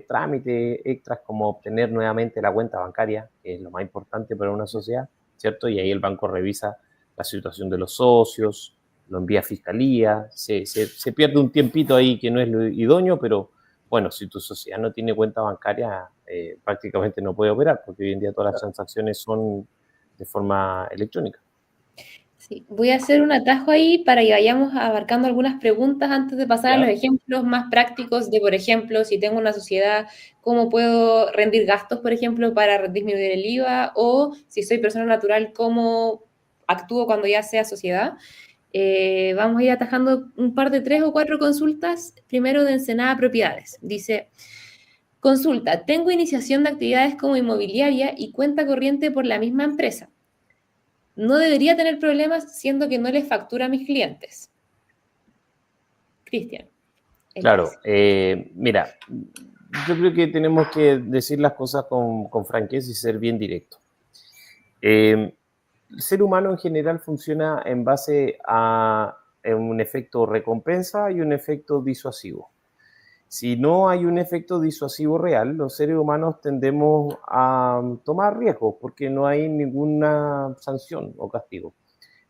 trámites extras como obtener nuevamente la cuenta bancaria, que es lo más importante para una sociedad, ¿cierto? Y ahí el banco revisa la situación de los socios, lo envía a fiscalía, se pierde un tiempito ahí que no es lo idóneo, pero bueno, si tu sociedad no tiene cuenta bancaria, prácticamente no puede operar, porque hoy en día todas las transacciones son de forma electrónica. Sí, voy a hacer un atajo ahí para que vayamos abarcando algunas preguntas antes de pasar a los ejemplos más prácticos de, por ejemplo, si tengo una sociedad, cómo puedo rendir gastos, por ejemplo, para disminuir el IVA, o si soy persona natural, cómo actúo cuando ya sea sociedad. Vamos a ir atajando un par de 3 o 4 consultas. Primero de Ensenada Propiedades. Dice, consulta, tengo iniciación de actividades como inmobiliaria y cuenta corriente por la misma empresa. No debería tener problemas siendo que no les factura a mis clientes. Cristian. Claro, mira, yo creo que tenemos que decir las cosas con franqueza y ser bien directo. El ser humano en general funciona en base a un efecto recompensa y un efecto disuasivo. Si no hay un efecto disuasivo real, los seres humanos tendemos a tomar riesgos porque no hay ninguna sanción o castigo.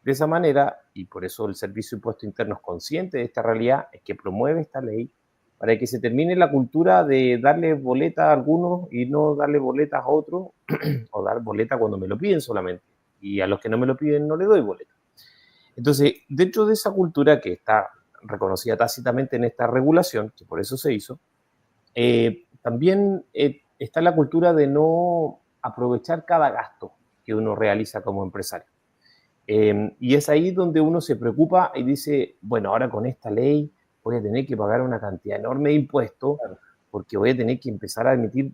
De esa manera, y por eso el Servicio de Impuestos Internos, consciente de esta realidad, es que promueve esta ley para que se termine la cultura de darle boleta a algunos y no darle boletas a otros, o dar boleta cuando me lo piden solamente. Y a los que no me lo piden no le doy boleta. Entonces, dentro de esa cultura que está reconocida tácitamente en esta regulación, que por eso se hizo, también está la cultura de no aprovechar cada gasto que uno realiza como empresario. Y es ahí donde uno se preocupa y dice, bueno, ahora con esta ley voy a tener que pagar una cantidad enorme de impuestos porque voy a tener que empezar a emitir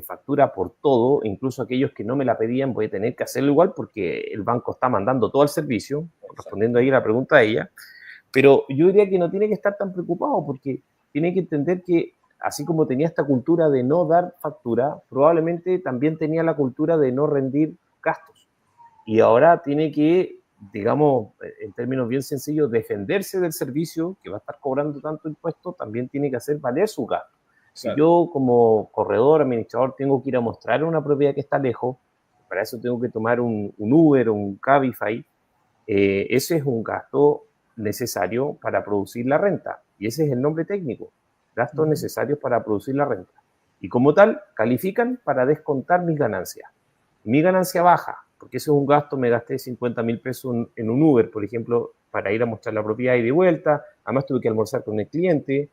factura por todo, incluso aquellos que no me la pedían voy a tener que hacerlo igual porque el banco está mandando todo el servicio, respondiendo ahí a la pregunta de ella. Pero yo diría que no tiene que estar tan preocupado porque tiene que entender que así como tenía esta cultura de no dar factura, probablemente también tenía la cultura de no rendir gastos. Y ahora tiene que, digamos, en términos bien sencillos, defenderse del servicio que va a estar cobrando tanto impuesto, también tiene que hacer valer su gasto. Si yo como corredor, administrador, tengo que ir a mostrar una propiedad que está lejos, para eso tengo que tomar un Uber o un Cabify, ese es un gasto necesario para producir la renta. Y ese es el nombre técnico, gastos necesarios para producir la renta. Y como tal, califican para descontar mis ganancias. Mi ganancia baja, porque ese es un gasto, me gasté 50.000 pesos en un Uber, por ejemplo, para ir a mostrar la propiedad y de vuelta, además tuve que almorzar con el cliente,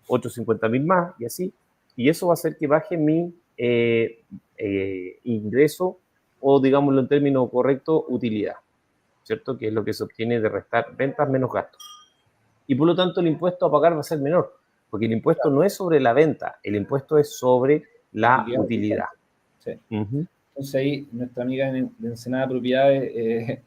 otros 50.000 más, y así. Y eso va a hacer que baje mi ingreso, o digámoslo en términos correctos, utilidad, ¿cierto? Que es lo que se obtiene de restar ventas menos gastos. Y por lo tanto el impuesto a pagar va a ser menor, porque el impuesto no es sobre la venta, el impuesto es sobre la utilidad. Sí. Entonces ahí nuestra amiga de Ensenada Propiedades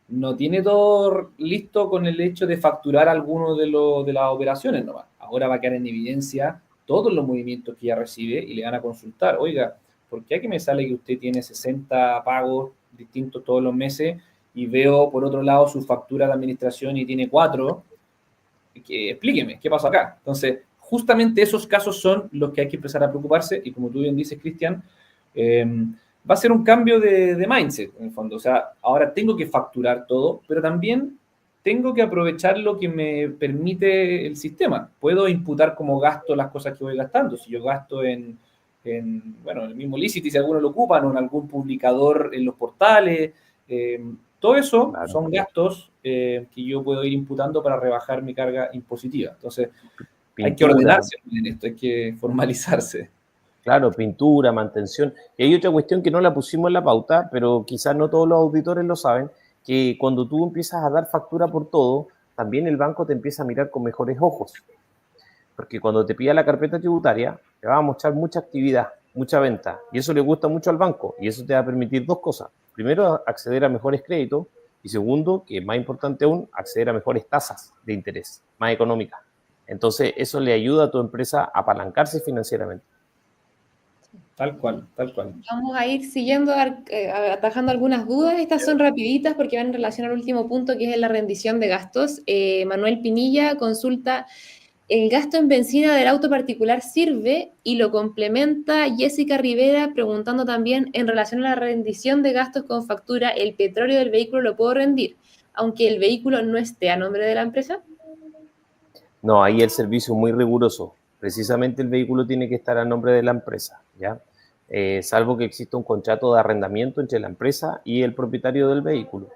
no tiene todo listo con el hecho de facturar alguno de las operaciones nomás. Ahora va a quedar en evidencia todos los movimientos que ella recibe y le van a consultar, oiga, ¿por qué aquí me sale que usted tiene 60 pagos distintos todos los meses y veo por otro lado su factura de administración y tiene 4? Explíqueme, ¿qué pasa acá? Entonces, justamente esos casos son los que hay que empezar a preocuparse y como tú bien dices, Cristian, va a ser un cambio de mindset, en el fondo. O sea, ahora tengo que facturar todo, pero también tengo que aprovechar lo que me permite el sistema. Puedo imputar como gasto las cosas que voy gastando. Si yo gasto bueno, en el mismo Licity, si algunos lo ocupan, o en algún publicador en los portales, todo eso son gastos que yo puedo ir imputando para rebajar mi carga impositiva. Entonces, hay que ordenarse en esto, hay que formalizarse. Claro, pintura, mantención. Y hay otra cuestión que no la pusimos en la pauta, pero quizás no todos los auditores lo saben, que cuando tú empiezas a dar factura por todo, también el banco te empieza a mirar con mejores ojos. Porque cuando te pida la carpeta tributaria, te va a mostrar mucha actividad, mucha venta. Y eso le gusta mucho al banco. Y eso te va a permitir dos cosas. Primero, acceder a mejores créditos. Y segundo, que es más importante aún, acceder a mejores tasas de interés, más económicas. Entonces, eso le ayuda a tu empresa a apalancarse financieramente. Tal cual, tal cual. Vamos a ir siguiendo, atajando algunas dudas. Estas son rapiditas porque van en relación al último punto, que es la rendición de gastos. Manuel Pinilla consulta, ¿el gasto en benzina del auto particular sirve? Y lo complementa Jessica Rivera preguntando también en relación a la rendición de gastos con factura, ¿el petróleo del vehículo lo puedo rendir, aunque el vehículo no esté a nombre de la empresa? No, ahí el servicio es muy riguroso. Precisamente el vehículo tiene que estar a nombre de la empresa, ¿ya? Salvo que exista un contrato de arrendamiento entre la empresa y el propietario del vehículo.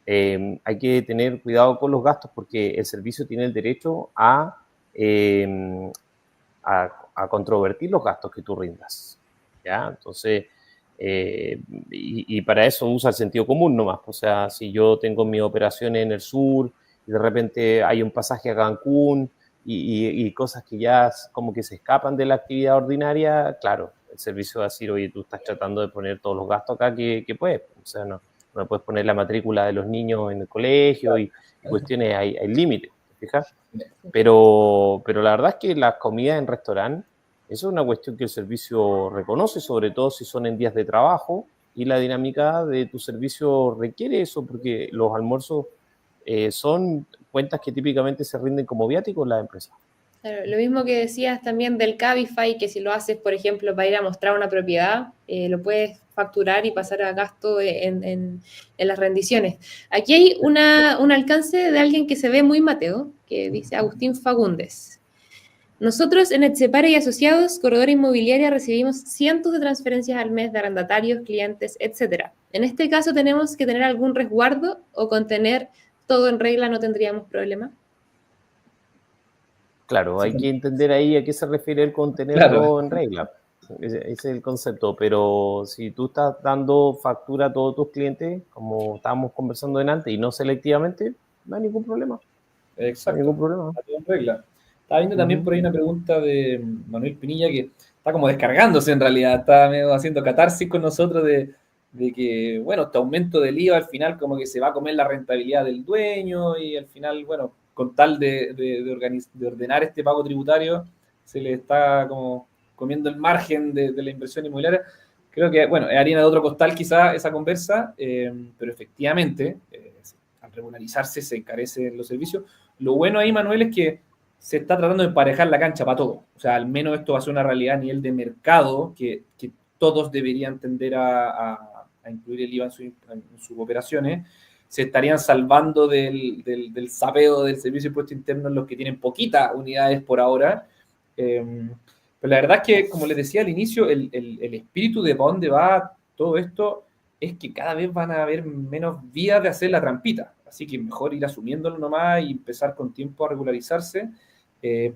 Hay que tener cuidado con los gastos porque el servicio tiene el derecho a controvertir los gastos que tú rindas, ¿ya? Entonces, y para eso usa el sentido común nomás. O sea, si yo tengo mis operaciones en el sur y de repente hay un pasaje a Cancún y cosas que ya como que se escapan de la actividad ordinaria, claro, el servicio va a decir, oye, tú estás tratando de poner todos los gastos acá que puedes. O sea, no puedes poner la matrícula de los niños en el colegio y cuestiones, hay límites, ¿te fijas? Pero la verdad es que las comidas en restaurante, eso es una cuestión que el servicio reconoce, sobre todo si son en días de trabajo y la dinámica de tu servicio requiere eso, porque los almuerzos son cuentas que típicamente se rinden como viáticos en las empresas. Claro, lo mismo que decías también del Cabify, que si lo haces, por ejemplo, para ir a mostrar una propiedad, lo puedes facturar y pasar a gasto en las rendiciones. Aquí hay un alcance de alguien que se ve muy Mateo, que dice Agustín Fagundes. Nosotros en Etxepare y Asociados, Corredora Inmobiliaria, recibimos cientos de transferencias al mes de arrendatarios, clientes, etc. En este caso, ¿tenemos que tener algún resguardo o con tener todo en regla no tendríamos problema? Claro, Sí, hay que entender ahí a qué se refiere el con tener claro, todo en regla. Ese es el concepto, pero si tú estás dando factura a todos tus clientes, como estábamos conversando antes, y no selectivamente, no hay ningún problema. No hay exacto. ningún problema. Está todo en regla. Estaba viendo también Ujú. por ahí una pregunta de Manuel Pinilla que está como descargándose en realidad, está medio haciendo catarsis con nosotros de que, bueno, este aumento del IVA al final como que se va a comer la rentabilidad del dueño y al final, bueno, con tal de ordenar este pago tributario, se le está como comiendo el margen de la inversión inmobiliaria. Creo que, bueno, es harina de otro costal quizá esa conversa, pero efectivamente, al regularizarse se encarecen los servicios. Lo bueno ahí, Manuel, es que se está tratando de emparejar la cancha para todo. O sea, al menos esto va a ser una realidad a nivel de mercado que todos deberían tender a incluir el IVA en sus operaciones. Se estarían salvando del sapeo del Servicio de Impuesto Interno los que tienen poquitas unidades por ahora. Pero la verdad es que, como les decía al inicio, el espíritu de para dónde va todo esto es que cada vez van a haber menos vías de hacer la trampita. Así que mejor ir asumiéndolo nomás y empezar con tiempo a regularizarse.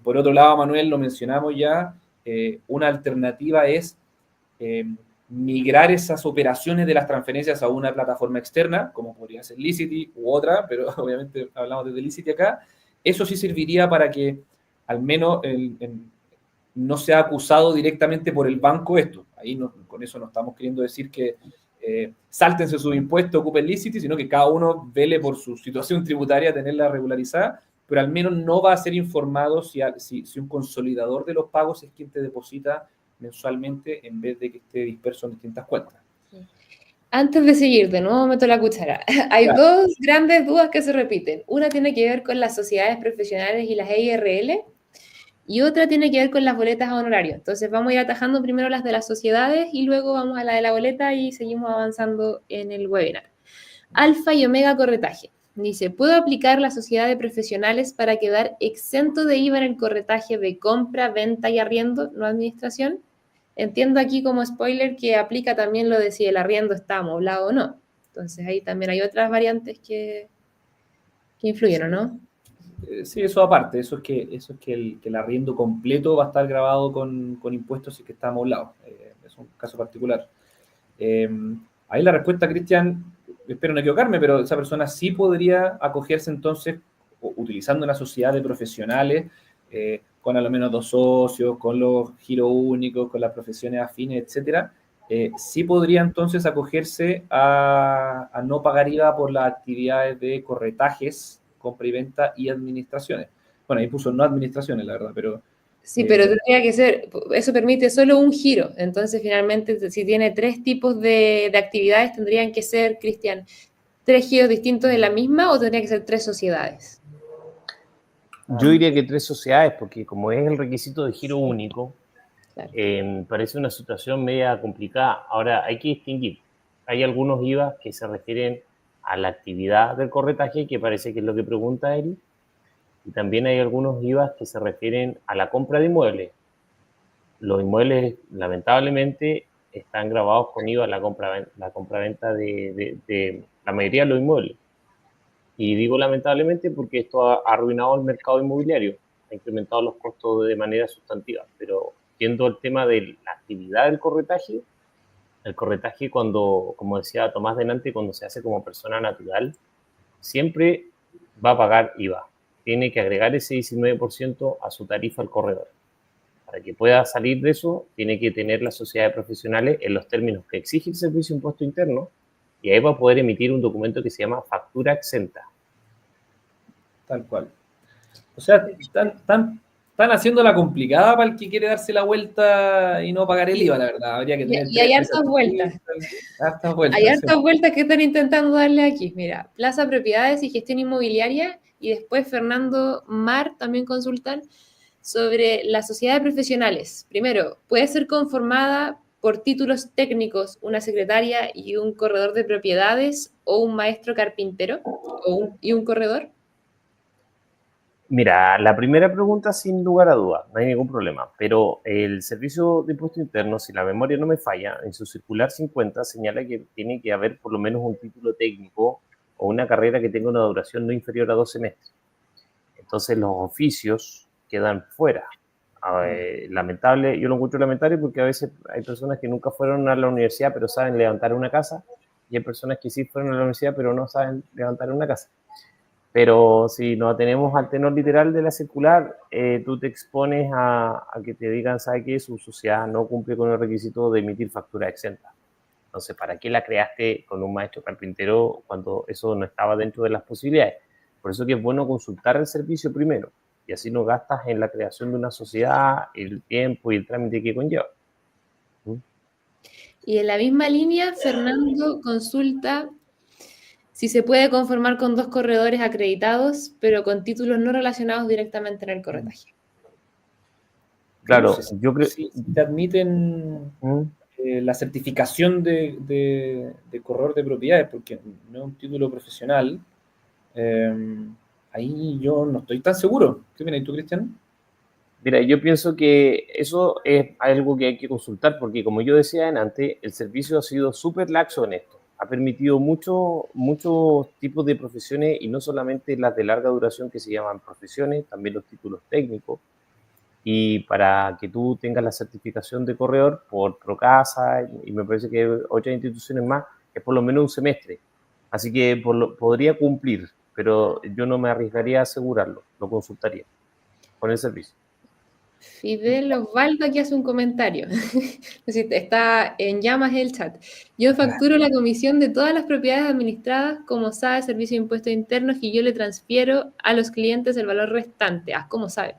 Por otro lado, Manuel, lo mencionamos ya, una alternativa es eh, migrar esas operaciones de las transferencias a una plataforma externa, como podría ser Licity u otra, pero obviamente hablamos de Licity acá. Eso sí serviría para que al menos no sea acusado directamente por el banco esto. Ahí no, con eso no estamos queriendo decir que sáltense sus impuestos, ocupen Licity, sino que cada uno vele por su situación tributaria tenerla regularizada, pero al menos no va a ser informado si un consolidador de los pagos es quien te deposita mensualmente en vez de que esté disperso en distintas cuentas. Antes de seguir, de nuevo meto la cuchara. Hay Claro. dos grandes dudas que se repiten. Una tiene que ver con las sociedades profesionales y las EIRL, y otra tiene que ver con las boletas a honorario. Entonces vamos a ir atajando primero las de las sociedades y luego vamos a la de la boleta y seguimos avanzando en el webinar. Alfa y Omega Corretaje. Dice, ¿puedo aplicar la sociedad de profesionales para quedar exento de IVA en el corretaje de compra, venta y arriendo, no administración? Entiendo aquí como spoiler que aplica también lo de si el arriendo está amoblado o no. Entonces ahí también hay otras variantes que influyen, ¿o no? Sí, eso aparte, eso es que el arriendo completo va a estar grabado con impuestos y que está amoblado. Es un caso particular. Eh, Ahí la respuesta, Cristian, espero no equivocarme, pero esa persona sí podría acogerse entonces, utilizando una sociedad de profesionales, con a lo menos 2 socios, con los giros únicos, con las profesiones afines, etcétera, sí podría entonces acogerse a no pagar IVA por las actividades de corretajes, compra y venta y administraciones. Bueno, ahí puso no administraciones, la verdad, pero Sí, pero tendría que ser, eso permite solo un giro. Entonces, finalmente, si tiene tres tipos de actividades, tendrían que ser, Cristian, tres giros distintos de la misma o tendría que ser tres sociedades. Yo diría que 3 sociedades, porque como es el requisito de giro único, Claro. parece una situación media complicada. Ahora, hay que distinguir. Hay algunos IVA que se refieren a la actividad del corretaje, que parece que es lo que pregunta Eri, y también hay algunos IVA que se refieren a la compra de inmuebles. Los inmuebles, lamentablemente, están grabados con IVA la compra-venta de la mayoría de los inmuebles. Y digo lamentablemente porque esto ha arruinado el mercado inmobiliario, ha incrementado los costos de manera sustantiva. Pero viendo el tema de la actividad del corretaje, el corretaje cuando, como decía Tomás delante, cuando se hace como persona natural, siempre va a pagar IVA. Tiene que agregar ese 19% a su tarifa al corredor. Para que pueda salir de eso, tiene que tener las sociedades profesionales en los términos que exige el Servicio de Impuesto Interno, y ahí va a poder emitir un documento que se llama factura exenta. tal cual. O sea, están haciendo la complicada para el que quiere darse la vuelta y no pagar el IVA, la verdad. Habría que tener Y hay tres hartas vueltas. hartas vueltas. Hay Sí. hartas vueltas que están intentando darle aquí. Mira, Plaza Propiedades y Gestión Inmobiliaria, y después Fernando Mar también consultan. sobre la sociedad de profesionales. Primero, puede ser conformada por títulos técnicos, una secretaria y un corredor de propiedades, o un maestro carpintero y un corredor. Mira, la primera pregunta sin lugar a dudas, no hay ningún problema, pero el Servicio de Impuesto Interno, si la memoria no me falla, en su circular 50 señala que tiene que haber por lo menos un título técnico o una carrera que tenga una duración no inferior a 2 semestres. Entonces los oficios quedan fuera. Lamentable, yo lo encuentro lamentable porque a veces hay personas que nunca fueron a la universidad pero saben levantar una casa, y hay personas que sí fueron a la universidad pero no saben levantar una casa. Pero si nos atenemos al tenor literal de la circular, tú te expones a que te digan, ¿sabe qué? Su sociedad no cumple con el requisito de emitir factura exenta. Entonces, ¿para qué la creaste con un maestro carpintero cuando eso no estaba dentro de las posibilidades? Por eso que es bueno consultar el servicio primero, y así no gastas en la creación de una sociedad, el tiempo y el trámite que conlleva. Y en la misma línea, Fernando consulta si se puede conformar con 2 corredores acreditados, pero con títulos no relacionados directamente en el corretaje. Claro, no sé yo creo... si te admiten la certificación de corredor de propiedades, porque no es un título profesional. Ahí yo no estoy tan seguro. ¿Qué opinas tú, Cristian? Mira, yo pienso que eso es algo que hay que consultar, porque como yo decía antes, el servicio ha sido súper laxo en esto. Ha permitido muchos tipos de profesiones, y no solamente las de larga duración que se llaman profesiones, también los títulos técnicos. Y para que tú tengas la certificación de corredor por Procasa, y me parece que otras instituciones más, es por lo menos un semestre. Así que podría cumplir, pero yo no me arriesgaría a asegurarlo, lo consultaría con el servicio. Fidel Osvaldo aquí hace un comentario. Está en llamas el chat. Yo facturo la comisión de todas las propiedades administradas como sabe Servicio de Impuestos Internos, y yo le transfiero a los clientes el valor restante. ¿Cómo sabe?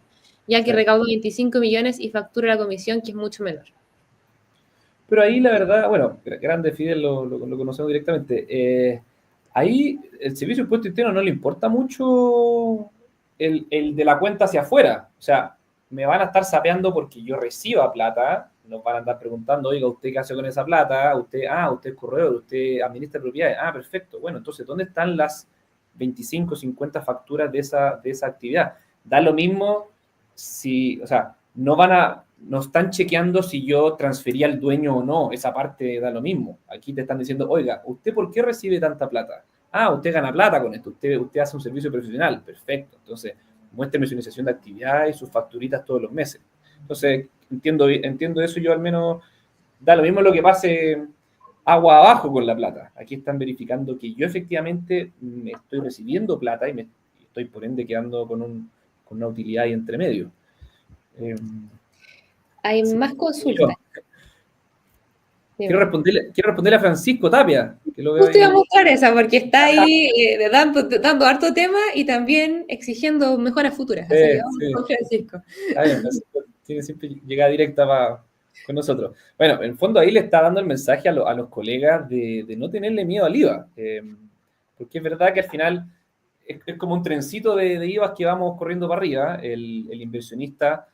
Ya que recaudo 25 millones y facturo la comisión, que es mucho menor. Pero ahí la verdad, bueno, grande Fidel lo conocemos directamente. Ahí el Servicio de Impuesto Interno no le importa mucho el de la cuenta hacia afuera. O sea, me van a estar sapeando porque yo reciba plata, nos van a andar preguntando, oiga, ¿usted qué hace con esa plata? Usted es corredor, usted administra propiedades. Perfecto. Bueno, entonces, ¿dónde están las 25, 50 facturas de esa actividad? Da lo mismo si, o sea, no están chequeando si yo transferí al dueño o no, esa parte da lo mismo. Aquí te están diciendo, oiga, ¿usted por qué recibe tanta plata? Usted gana plata con esto, usted hace un servicio profesional, perfecto. Entonces, muéstrame su iniciación de actividad y sus facturitas todos los meses. Entonces, entiendo eso, yo al menos, da lo mismo lo que pase agua abajo con la plata. Aquí están verificando que yo efectivamente me estoy recibiendo plata y me estoy por ende quedando con una utilidad ahí entre medio. Hay más consultas. Quiero responderle a Francisco Tapia, que lo veo Justo ahí. iba a mostrar esa, porque está ahí dando harto tema y también exigiendo mejoras futuras. Así que vamos con Francisco. Francisco tiene siempre llegada directa con nosotros. Bueno, en el fondo ahí le está dando el mensaje a los colegas de no tenerle miedo al IVA. Porque es verdad que al final es como un trencito de IVA que vamos corriendo para arriba. El inversionista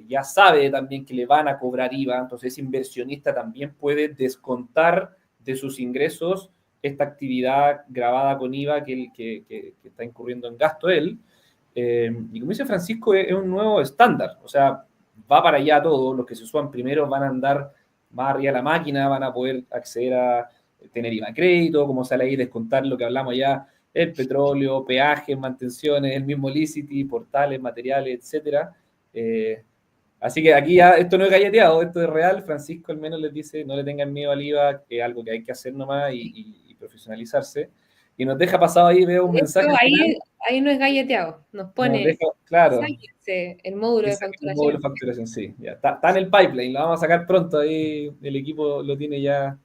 ya sabe también que le van a cobrar IVA, entonces ese inversionista también puede descontar de sus ingresos esta actividad grabada con IVA que está incurriendo en gasto él. Y como dice Francisco, es un nuevo estándar, o sea, va para allá todo, los que se suban primero van a andar más arriba de la máquina, van a poder acceder a tener IVA crédito, como sale ahí, descontar lo que hablamos ya, el petróleo, peajes, mantenciones, el mismo licity, portales, materiales, etcétera. Así que aquí ya esto no es galleteado, esto es real. Francisco al menos les dice, no le tengan miedo al IVA, que es algo que hay que hacer nomás y profesionalizarse. Y nos deja pasado ahí, veo un mensaje. Ahí no es galleteado, nos pone, claro, sáquense el módulo de facturación. El módulo de facturación, sí. Ya, está en el pipeline, lo vamos a sacar pronto, ahí el equipo lo tiene ya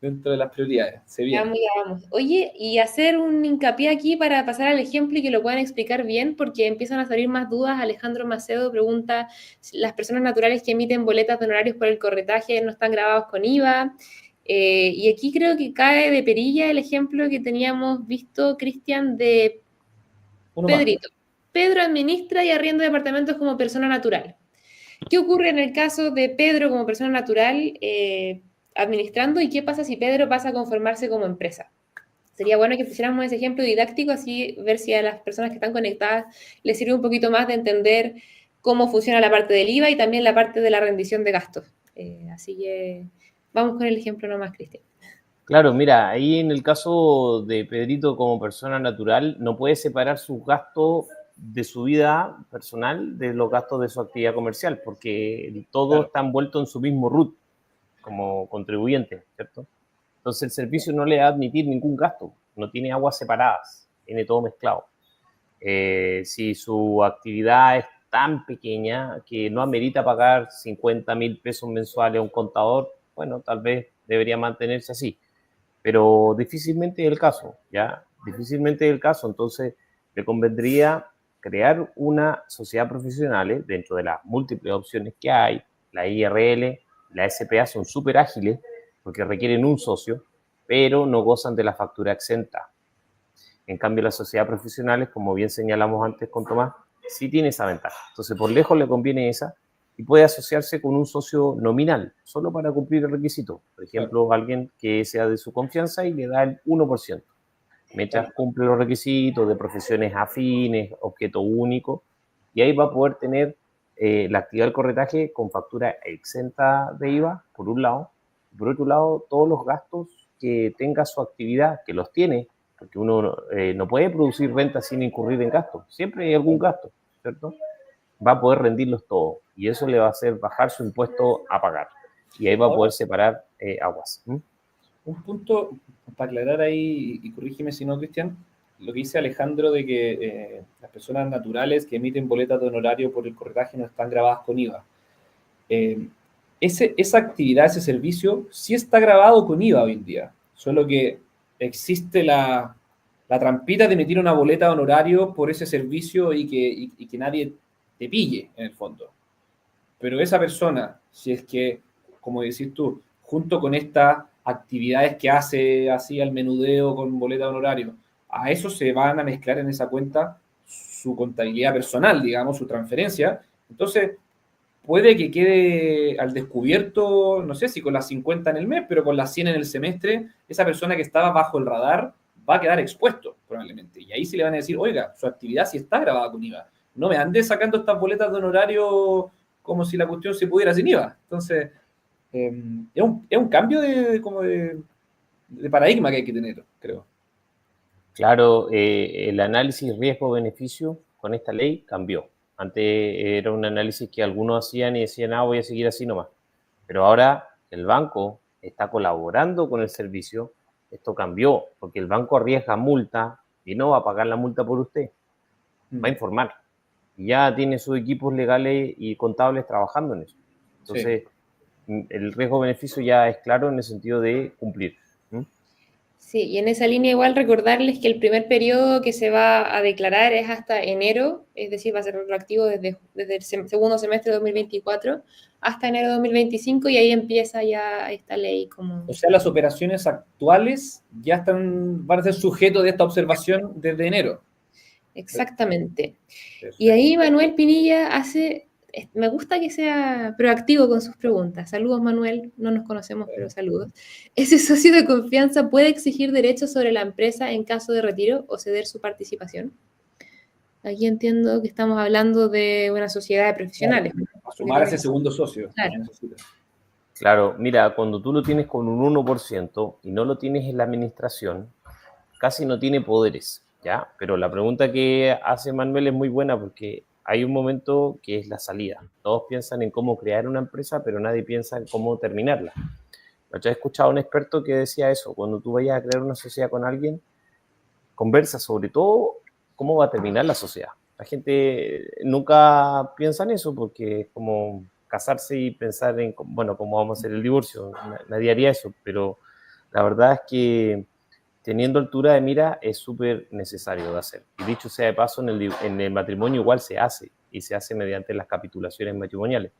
dentro de las prioridades. Se viene. Ya vamos. Oye, y hacer un hincapié aquí para pasar al ejemplo y que lo puedan explicar bien, porque empiezan a salir más dudas. Alejandro Macedo pregunta, ¿las personas naturales que emiten boletas de honorarios por el corretaje no están grabados con IVA? Y aquí creo que cae de perilla el ejemplo que teníamos visto, Cristian, de Pedrito. Pedro administra y arrienda departamentos como persona natural. ¿Qué ocurre en el caso de Pedro como persona natural administrando y qué pasa si Pedro pasa a conformarse como empresa? Sería bueno que pusiéramos ese ejemplo didáctico, así ver si a las personas que están conectadas les sirve un poquito más de entender cómo funciona la parte del IVA y también la parte de la rendición de gastos. Así que vamos con el ejemplo nomás, Cristian. Claro, mira, ahí en el caso de Pedrito como persona natural, no puede separar sus gastos de su vida personal de los gastos de su actividad comercial, porque todo Claro. está envuelto en su mismo root como contribuyente, ¿cierto? Entonces el servicio no le va a admitir ningún gasto, no tiene aguas separadas, tiene todo mezclado. Si su actividad es tan pequeña que no amerita pagar 50.000 pesos mensuales a un contador, bueno, tal vez debería mantenerse así, pero difícilmente es el caso, ¿ya? Difícilmente es el caso, entonces le convendría crear una sociedad profesional dentro de las múltiples opciones que hay. La IRL, la SPA son súper ágiles porque requieren un socio, pero no gozan de la factura exenta. En cambio, las sociedades profesionales, como bien señalamos antes con Tomás, sí tiene esa ventaja. Entonces, por lejos le conviene esa y puede asociarse con un socio nominal, solo para cumplir el requisito. Por ejemplo, alguien que sea de su confianza y le da el 1%. Mientras cumple los requisitos de profesiones afines, objeto único, y ahí va a poder tener la actividad del corretaje con factura exenta de IVA, por un lado, y por otro lado, todos los gastos que tenga su actividad, que los tiene, porque uno no puede producir renta sin incurrir en gastos, siempre hay algún gasto, ¿cierto? Va a poder rendirlos todos, y eso le va a hacer bajar su impuesto a pagar, y ahí va a Ahora, poder separar aguas. un punto para aclarar ahí, y corrígeme si no, Cristian, lo que dice Alejandro de que las personas naturales que emiten boletas de honorario por el corretaje no están grabadas con IVA. Eh, esa actividad, ese servicio, sí está grabado con IVA hoy en día, solo que existe la trampita de emitir una boleta de honorario por ese servicio y que nadie te pille, en el fondo. Pero esa persona, si es que, como decís tú, junto con estas actividades que hace así al menudeo con boleta de honorario, a eso se van a mezclar en esa cuenta su contabilidad personal, digamos, su transferencia. Entonces, puede que quede al descubierto, no sé si con las 50 en el mes, pero con las 100 en el semestre, esa persona que estaba bajo el radar va a quedar expuesto, probablemente. Y ahí sí le van a decir, oiga, su actividad sí está grabada con IVA. No me ande sacando estas boletas de honorario como si la cuestión se pudiera sin IVA. Entonces, es un cambio como de paradigma que hay que tener, creo. Claro, el análisis riesgo-beneficio con esta ley cambió. Antes era un análisis que algunos hacían y decían, voy a seguir así nomás. Pero ahora el banco está colaborando con el servicio, esto cambió, porque el banco arriesga multa y no va a pagar la multa por usted, va a informar. Y ya tiene sus equipos legales y contables trabajando en eso. Entonces, sí, el riesgo-beneficio ya es claro en el sentido de cumplir. Sí, y en esa línea igual recordarles que el primer periodo que se va a declarar es hasta enero, es decir, va a ser retroactivo desde el segundo semestre de 2024 hasta enero de 2025 y ahí empieza ya esta ley como... O sea, las operaciones actuales ya van a ser sujetos de esta observación desde enero. Exactamente. Perfecto. Y ahí Manuel Pinilla me gusta que sea proactivo con sus preguntas. Saludos, Manuel, no nos conocemos, pero saludos. ¿Ese socio de confianza puede exigir derechos sobre la empresa en caso de retiro o ceder su participación? Aquí entiendo que estamos hablando de una sociedad de profesionales. A sumar a ese segundo socio. Claro. Claro, mira, cuando tú lo tienes con un 1% y no lo tienes en la administración, casi no tiene poderes, ¿ya? Pero la pregunta que hace Manuel es muy buena porque hay un momento que es la salida. Todos piensan en cómo crear una empresa, pero nadie piensa en cómo terminarla. Yo he escuchado a un experto que decía eso, cuando tú vayas a crear una sociedad con alguien, conversa sobre todo cómo va a terminar la sociedad. La gente nunca piensa en eso porque es como casarse y pensar en, bueno, cómo vamos a hacer el divorcio. Nadie haría eso, pero la verdad es que teniendo altura de mira es súper necesario de hacer. Y dicho sea de paso, en el matrimonio igual se hace, y se hace mediante las capitulaciones matrimoniales.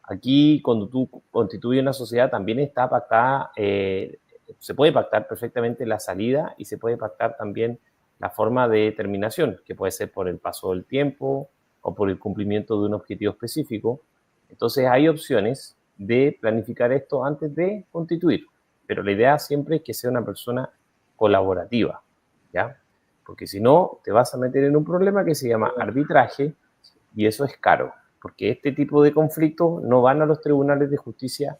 Aquí, cuando tú constituyes una sociedad, también está pactada, se puede pactar perfectamente la salida y se puede pactar también la forma de terminación, que puede ser por el paso del tiempo o por el cumplimiento de un objetivo específico. Entonces hay opciones de planificar esto antes de constituir, pero la idea siempre es que sea una persona colaborativa, ¿ya? Porque si no, te vas a meter en un problema que se llama arbitraje y eso es caro, porque este tipo de conflictos no van a los tribunales de justicia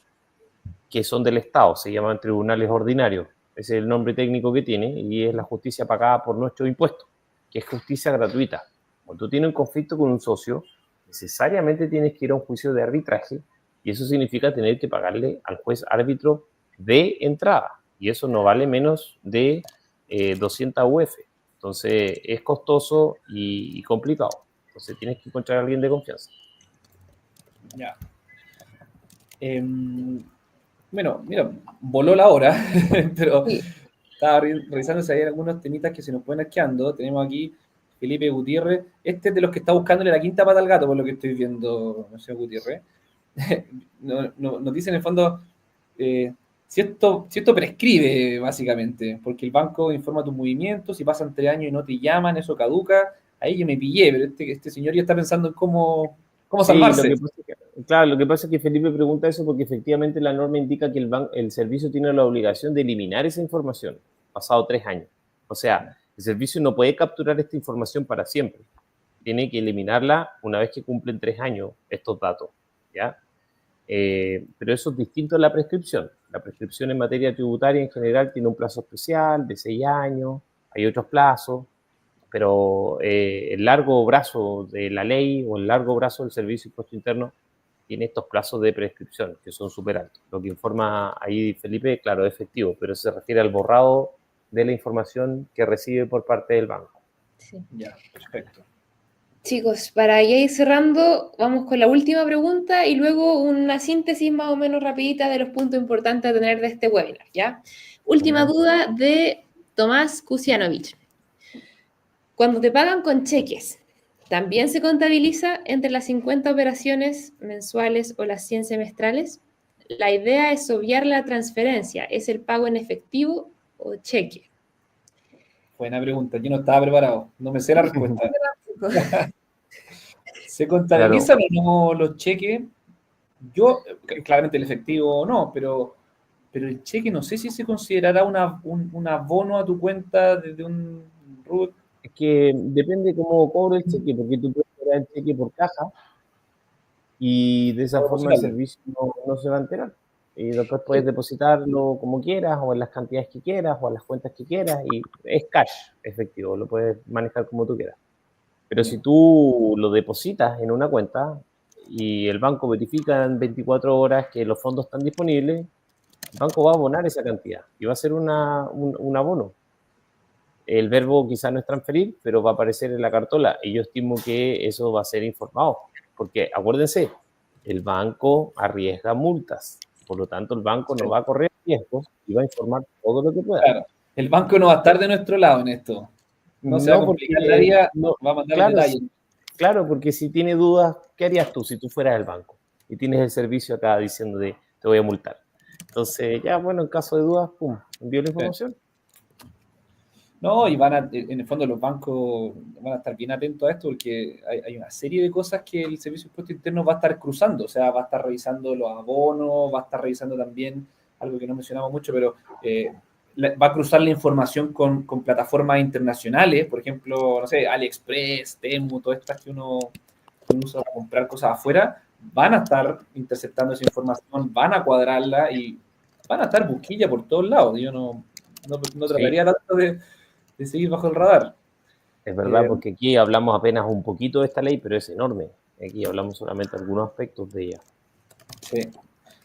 que son del Estado, se llaman tribunales ordinarios. Ese es el nombre técnico que tiene y es la justicia pagada por nuestros impuestos, que es justicia gratuita. Cuando tú tienes un conflicto con un socio, necesariamente tienes que ir a un juicio de arbitraje y eso significa tener que pagarle al juez árbitro de entrada y eso no vale menos de 200 UF. Entonces es costoso y complicado. Entonces tienes que encontrar a alguien de confianza. Ya. Bueno, mira, voló la hora, pero Sí. estaba revisando si hay algunos temitas que se nos pueden quedando. Tenemos aquí Felipe Gutiérrez. Este es de los que está buscándole la quinta pata al gato, por lo que estoy viendo, señor Gutiérrez. Nos dice en el fondo si esto prescribe, básicamente, porque el banco informa tus movimientos, si pasan 3 años y no te llaman, eso caduca. Ahí yo me pillé, pero este señor ya está pensando en cómo salvarse. Lo que pasa es que Felipe pregunta eso porque efectivamente la norma indica que el servicio tiene la obligación de eliminar esa información pasado 3 años. O sea, el servicio no puede capturar esta información para siempre. Tiene que eliminarla una vez que cumplen 3 años estos datos, ¿ya? Pero eso es distinto a la prescripción. La prescripción en materia tributaria en general tiene un plazo especial de 6 años, hay otros plazos, pero el largo brazo de la ley o el largo brazo del Servicio de Impuesto Interno tiene estos plazos de prescripción que son súper altos. Lo que informa ahí Felipe, claro, es efectivo, pero se refiere al borrado de la información que recibe por parte del banco. Sí. Ya, perfecto. Chicos, para ya ir cerrando, vamos con la última pregunta y luego una síntesis más o menos rapidita de los puntos importantes a tener de este webinar, ¿ya? Última duda de Tomás Kusianovich. Cuando te pagan con cheques, ¿también se contabiliza entre las 50 operaciones mensuales o las 100 semestrales? La idea es obviar la transferencia. ¿Es el pago en efectivo o cheque? Buena pregunta, yo no estaba preparado, no me sé la respuesta. ¿Se contabilizan o no los cheques? Yo, claramente el efectivo no, pero el cheque no sé si se considerará un abono a tu cuenta desde un RUT. Es que depende cómo cobre el cheque, porque tú puedes cobrar el cheque por caja y de esa forma el servicio no se va a enterar. Y después puedes depositarlo como quieras, o en las cantidades que quieras, o en las cuentas que quieras, y es cash efectivo, lo puedes manejar como tú quieras. Pero si tú lo depositas en una cuenta y el banco verifica en 24 horas que los fondos están disponibles, el banco va a abonar esa cantidad y va a ser un abono. El verbo quizás no es transferir, pero va a aparecer en la cartola y yo estimo que eso va a ser informado, porque acuérdense, el banco arriesga multas, por lo tanto el banco no va a correr riesgos y va a informar todo lo que pueda. Claro, el banco no va a estar de nuestro lado en esto. No se va a complicar la vida, va a mandar detalles. Claro, porque si tiene dudas, ¿qué harías tú si tú fueras el banco? Y tienes el servicio acá diciendo te voy a multar. Entonces, ya, bueno, en caso de dudas, pum, envío la información. No, y en el fondo los bancos van a estar bien atentos a esto porque hay una serie de cosas que el Servicio de Impuesto Interno va a estar cruzando, o sea, va a estar revisando los abonos, va a estar revisando también algo que no mencionamos mucho, pero va a cruzar la información con plataformas internacionales, por ejemplo, no sé, AliExpress, Temu, todas estas que uno usa para comprar cosas afuera, van a estar interceptando esa información, van a cuadrarla y van a estar busquilla por todos lados. Yo no trataría tanto de seguir bajo el radar. Es verdad, porque aquí hablamos apenas un poquito de esta ley, pero es enorme. Aquí hablamos solamente de algunos aspectos de ella. Sí.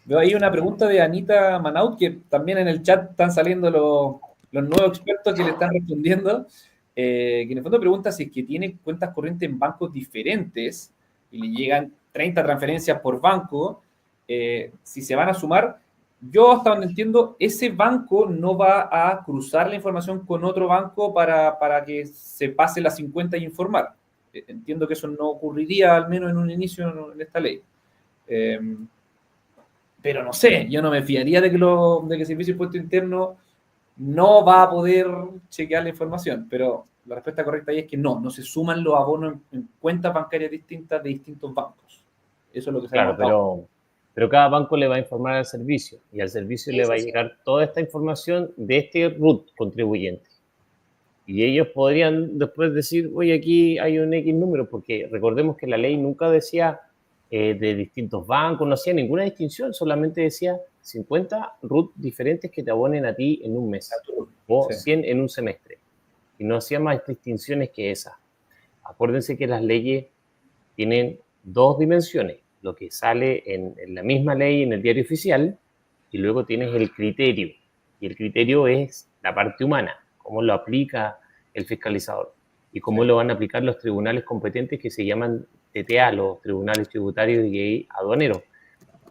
Veo ahí una pregunta de Anita Manaut, que también en el chat están saliendo los nuevos expertos que le están respondiendo, que en el fondo pregunta si es que tiene cuentas corrientes en bancos diferentes y le llegan 30 transferencias por banco, si se van a sumar. Yo, hasta donde entiendo, ese banco no va a cruzar la información con otro banco para que se pase las 50 y informar. Entiendo que eso no ocurriría, al menos en un inicio, en esta ley. Pero no sé, yo no me fiaría de que el Servicio de Impuesto Interno no va a poder chequear la información, pero la respuesta correcta ahí es que no se suman los abonos en cuentas bancarias distintas de distintos bancos. Eso es lo que Claro, sabemos ahora. pero cada banco le va a informar al servicio y al servicio le va a Sí. llegar toda esta información de este root contribuyente. Y ellos podrían después decir, oye, aquí hay un X número, porque recordemos que la ley nunca decía de distintos bancos, no hacía ninguna distinción, solamente decía 50 RUT diferentes que te abonen a ti en un mes o 100 en un semestre. Y no hacía más distinciones que esas. Acuérdense que las leyes tienen dos dimensiones, lo que sale en la misma ley en el diario oficial y luego tienes el criterio. Y el criterio es la parte humana, cómo lo aplica el fiscalizador y cómo lo van a aplicar los tribunales competentes que se llaman TTA, los tribunales tributarios y aduaneros.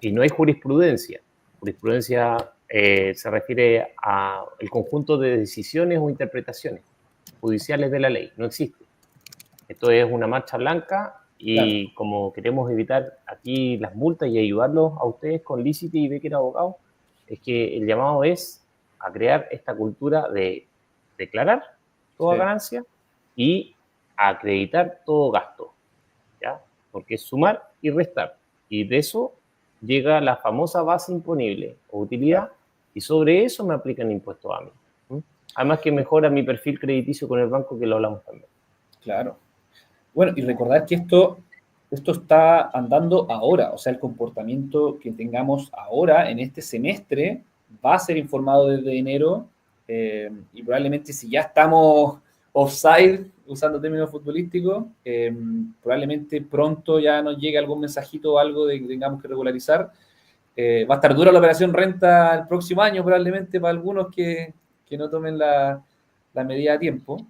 Y no hay jurisprudencia. Jurisprudencia se refiere al conjunto de decisiones o interpretaciones judiciales de la ley. No existe. Esto es una marcha blanca y claro, como queremos evitar aquí las multas y ayudarlos a ustedes con Licity y Becker Abogados, es que el llamado es a crear esta cultura de declarar toda ganancia y acreditar todo gasto, ¿ya? Porque es sumar y restar. Y de eso llega la famosa base imponible o utilidad y sobre eso me aplican impuestos a mí. Además que mejora mi perfil crediticio con el banco, que lo hablamos también. Claro. Bueno, y recordar que esto está andando ahora, o sea, el comportamiento que tengamos ahora en este semestre va a ser informado desde enero y probablemente si ya estamos offside, usando términos futbolísticos, probablemente pronto ya nos llegue algún mensajito o algo de que tengamos que regularizar. Va a estar dura la operación renta el próximo año probablemente para algunos que no tomen la medida a tiempo.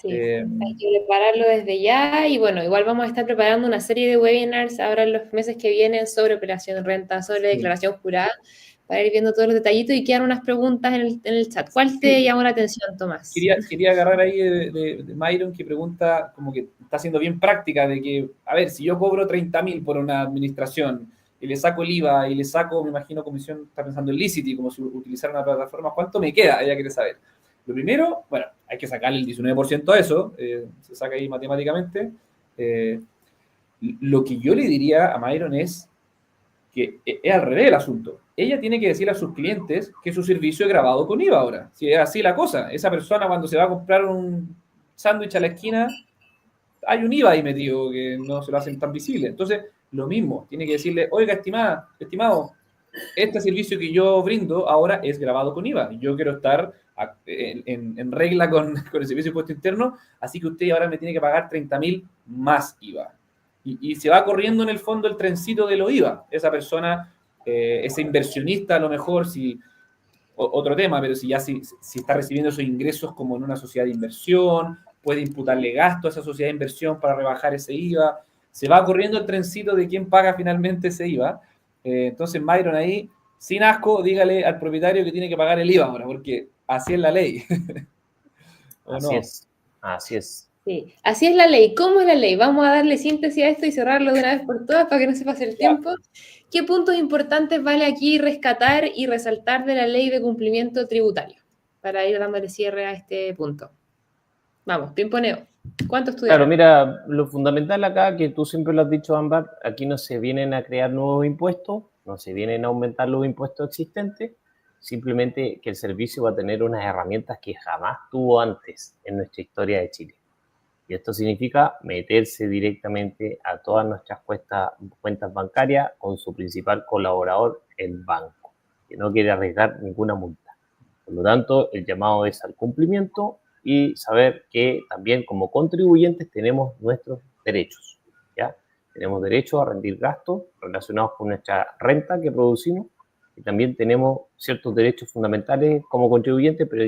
Sí, hay que prepararlo desde ya y bueno, igual vamos a estar preparando una serie de webinars ahora en los meses que vienen sobre operación renta, sobre declaración jurada, para ir viendo todos los detallitos y quedan unas preguntas en el chat. ¿Cuál te llamó la atención, Tomás? Quería agarrar ahí de Myron, que pregunta, como que está siendo bien práctica, de que, a ver, si yo cobro 30.000 por una administración y le saco el IVA y le saco, me imagino, comisión, está pensando en Licity, como si utilizara una plataforma, ¿cuánto me queda? Ella quiere saber. Lo primero, bueno, hay que sacarle el 19% a eso, se saca ahí matemáticamente. Lo que yo le diría a Myron es que es al revés el asunto. Ella tiene que decirle a sus clientes que su servicio es grabado con IVA ahora. Si es así la cosa, esa persona cuando se va a comprar un sándwich a la esquina, hay un IVA ahí metido que no se lo hacen tan visible. Entonces, lo mismo, tiene que decirle, oiga, estimado, este servicio que yo brindo ahora es grabado con IVA. Yo quiero estar en regla con el servicio de impuesto interno, así que usted ahora me tiene que pagar 30.000 más IVA. Y se va corriendo en el fondo el trencito de lo IVA. Esa persona, ese inversionista a lo mejor, otro tema, pero si está recibiendo esos ingresos como en una sociedad de inversión, puede imputarle gasto a esa sociedad de inversión para rebajar ese IVA. Se va corriendo el trencito de quién paga finalmente ese IVA. Entonces, Myron ahí, sin asco, dígale al propietario que tiene que pagar el IVA ahora, porque así es la ley. Así es. Sí, así es la ley. ¿Cómo es la ley? Vamos a darle síntesis a esto y cerrarlo de una vez por todas para que no se pase el tiempo. ¿Qué puntos importantes vale aquí rescatar y resaltar de la ley de cumplimiento tributario? Para ir dándole cierre a este punto. Vamos, pimponeo. ¿Cuánto estudiaron? Claro, mira, lo fundamental acá, que tú siempre lo has dicho, Ámbar, aquí no se vienen a crear nuevos impuestos, no se vienen a aumentar los impuestos existentes, simplemente que el servicio va a tener unas herramientas que jamás tuvo antes en nuestra historia de Chile. Y esto significa meterse directamente a todas nuestras cuentas bancarias con su principal colaborador, el banco, que no quiere arriesgar ninguna multa. Por lo tanto, el llamado es al cumplimiento y saber que también como contribuyentes tenemos nuestros derechos, ¿ya? Tenemos derecho a rendir gastos relacionados con nuestra renta que producimos y también tenemos ciertos derechos fundamentales como contribuyentes, pero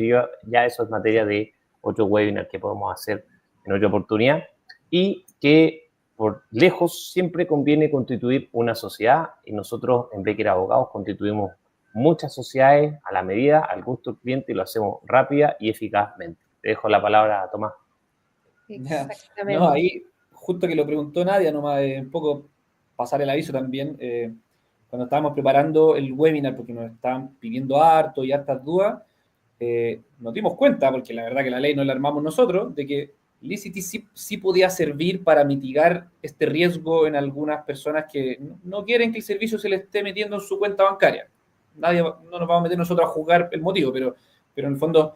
ya eso es materia de otro webinar que podemos hacer en otra oportunidad, y que por lejos siempre conviene constituir una sociedad, y nosotros en Becker Abogados constituimos muchas sociedades a la medida, al gusto del cliente, y lo hacemos rápida y eficazmente. Te dejo la palabra a Tomás. Exactamente. No, ahí, justo que lo preguntó Nadia, nomás un poco pasar el aviso también, cuando estábamos preparando el webinar, porque nos estaban pidiendo harto y hartas dudas, nos dimos cuenta, porque la verdad que la ley no la armamos nosotros, de que Licity sí podía servir para mitigar este riesgo en algunas personas que no quieren que el servicio se le esté metiendo en su cuenta bancaria. No nos vamos a meter nosotros a juzgar el motivo, pero en el fondo,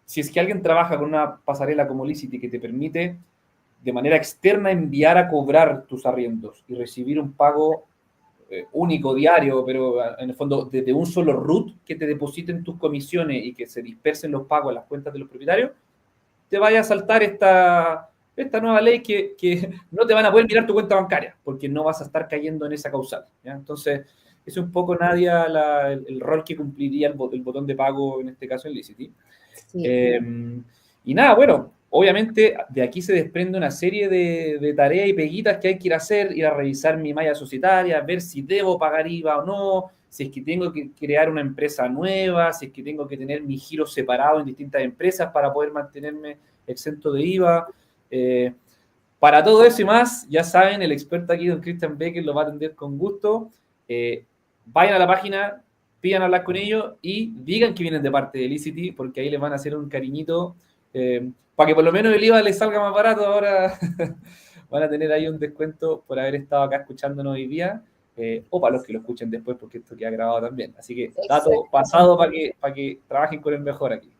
si es que alguien trabaja con una pasarela como Licity que te permite de manera externa enviar a cobrar tus arriendos y recibir un pago único, diario, pero en el fondo desde un solo root que te depositen tus comisiones y que se dispersen los pagos a las cuentas de los propietarios, te vaya a saltar esta nueva ley que no te van a poder mirar tu cuenta bancaria, porque no vas a estar cayendo en esa causal, ¿ya? Entonces, es un poco, Nadia, el rol que cumpliría el botón de pago, en este caso en Licity. Sí. Y nada, bueno, obviamente de aquí se desprende una serie de tareas y peguitas que hay que ir a hacer, ir a revisar mi malla societaria, ver si debo pagar IVA o no, si es que tengo que crear una empresa nueva, si es que tengo que tener mi giro separado en distintas empresas para poder mantenerme exento de IVA. Para todo eso y más, ya saben, el experto aquí, don Christian Becker, lo va a atender con gusto. Vayan a la página, pidan hablar con ellos y digan que vienen de parte de Licity, porque ahí les van a hacer un cariñito para que por lo menos el IVA les salga más barato. Ahora van a tener ahí un descuento por haber estado acá escuchándonos hoy día, o para los que lo escuchen después, porque esto queda grabado también. Así que dato pasado para que trabajen con el mejor aquí.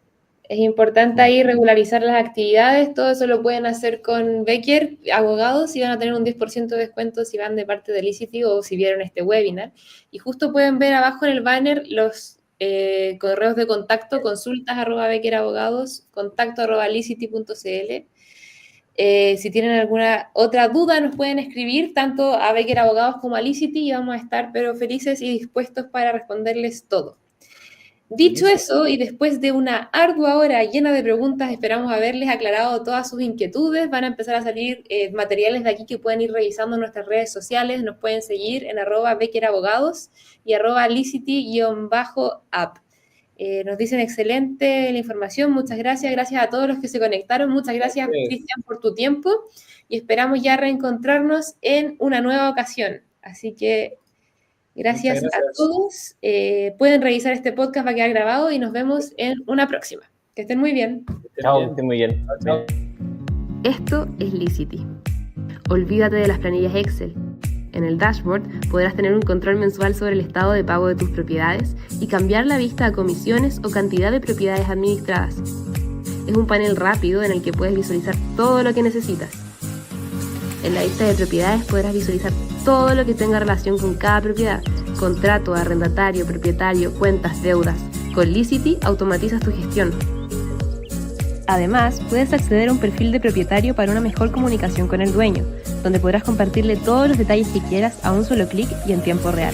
Es importante ahí regularizar las actividades, todo eso lo pueden hacer con Becker, abogados, y van a tener un 10% de descuento si van de parte de Licity o si vieron este webinar. Y justo pueden ver abajo en el banner los correos de contacto, consultas@beckerabogados, contacto@licity.cl. Si tienen alguna otra duda nos pueden escribir tanto a Becker Abogados como a Licity y vamos a estar pero felices y dispuestos para responderles todo. Dicho eso, y después de una ardua hora llena de preguntas, esperamos haberles aclarado todas sus inquietudes. Van a empezar a salir materiales de aquí que pueden ir revisando en nuestras redes sociales. Nos pueden seguir en @beckerabogados y @licity_app. Nos dicen excelente la información, muchas gracias. Gracias a todos los que se conectaron. Muchas gracias, Cristian, por tu tiempo. Y esperamos ya reencontrarnos en una nueva ocasión. Así que gracias a todos. Pueden revisar este podcast, va a quedar grabado y nos vemos en una próxima. Que estén muy bien. Chao, que estén muy bien. Chao. Esto es Licity. Olvídate de las planillas Excel. En el dashboard podrás tener un control mensual sobre el estado de pago de tus propiedades y cambiar la vista a comisiones o cantidad de propiedades administradas. Es un panel rápido en el que puedes visualizar todo lo que necesitas. En la vista de propiedades podrás visualizar todo lo que tenga relación con cada propiedad: contrato, arrendatario, propietario, cuentas, deudas. Con Licity automatizas tu gestión. Además, puedes acceder a un perfil de propietario para una mejor comunicación con el dueño, donde podrás compartirle todos los detalles que quieras a un solo clic y en tiempo real.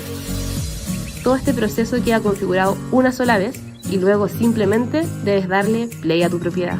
Todo este proceso queda configurado una sola vez y luego simplemente debes darle play a tu propiedad.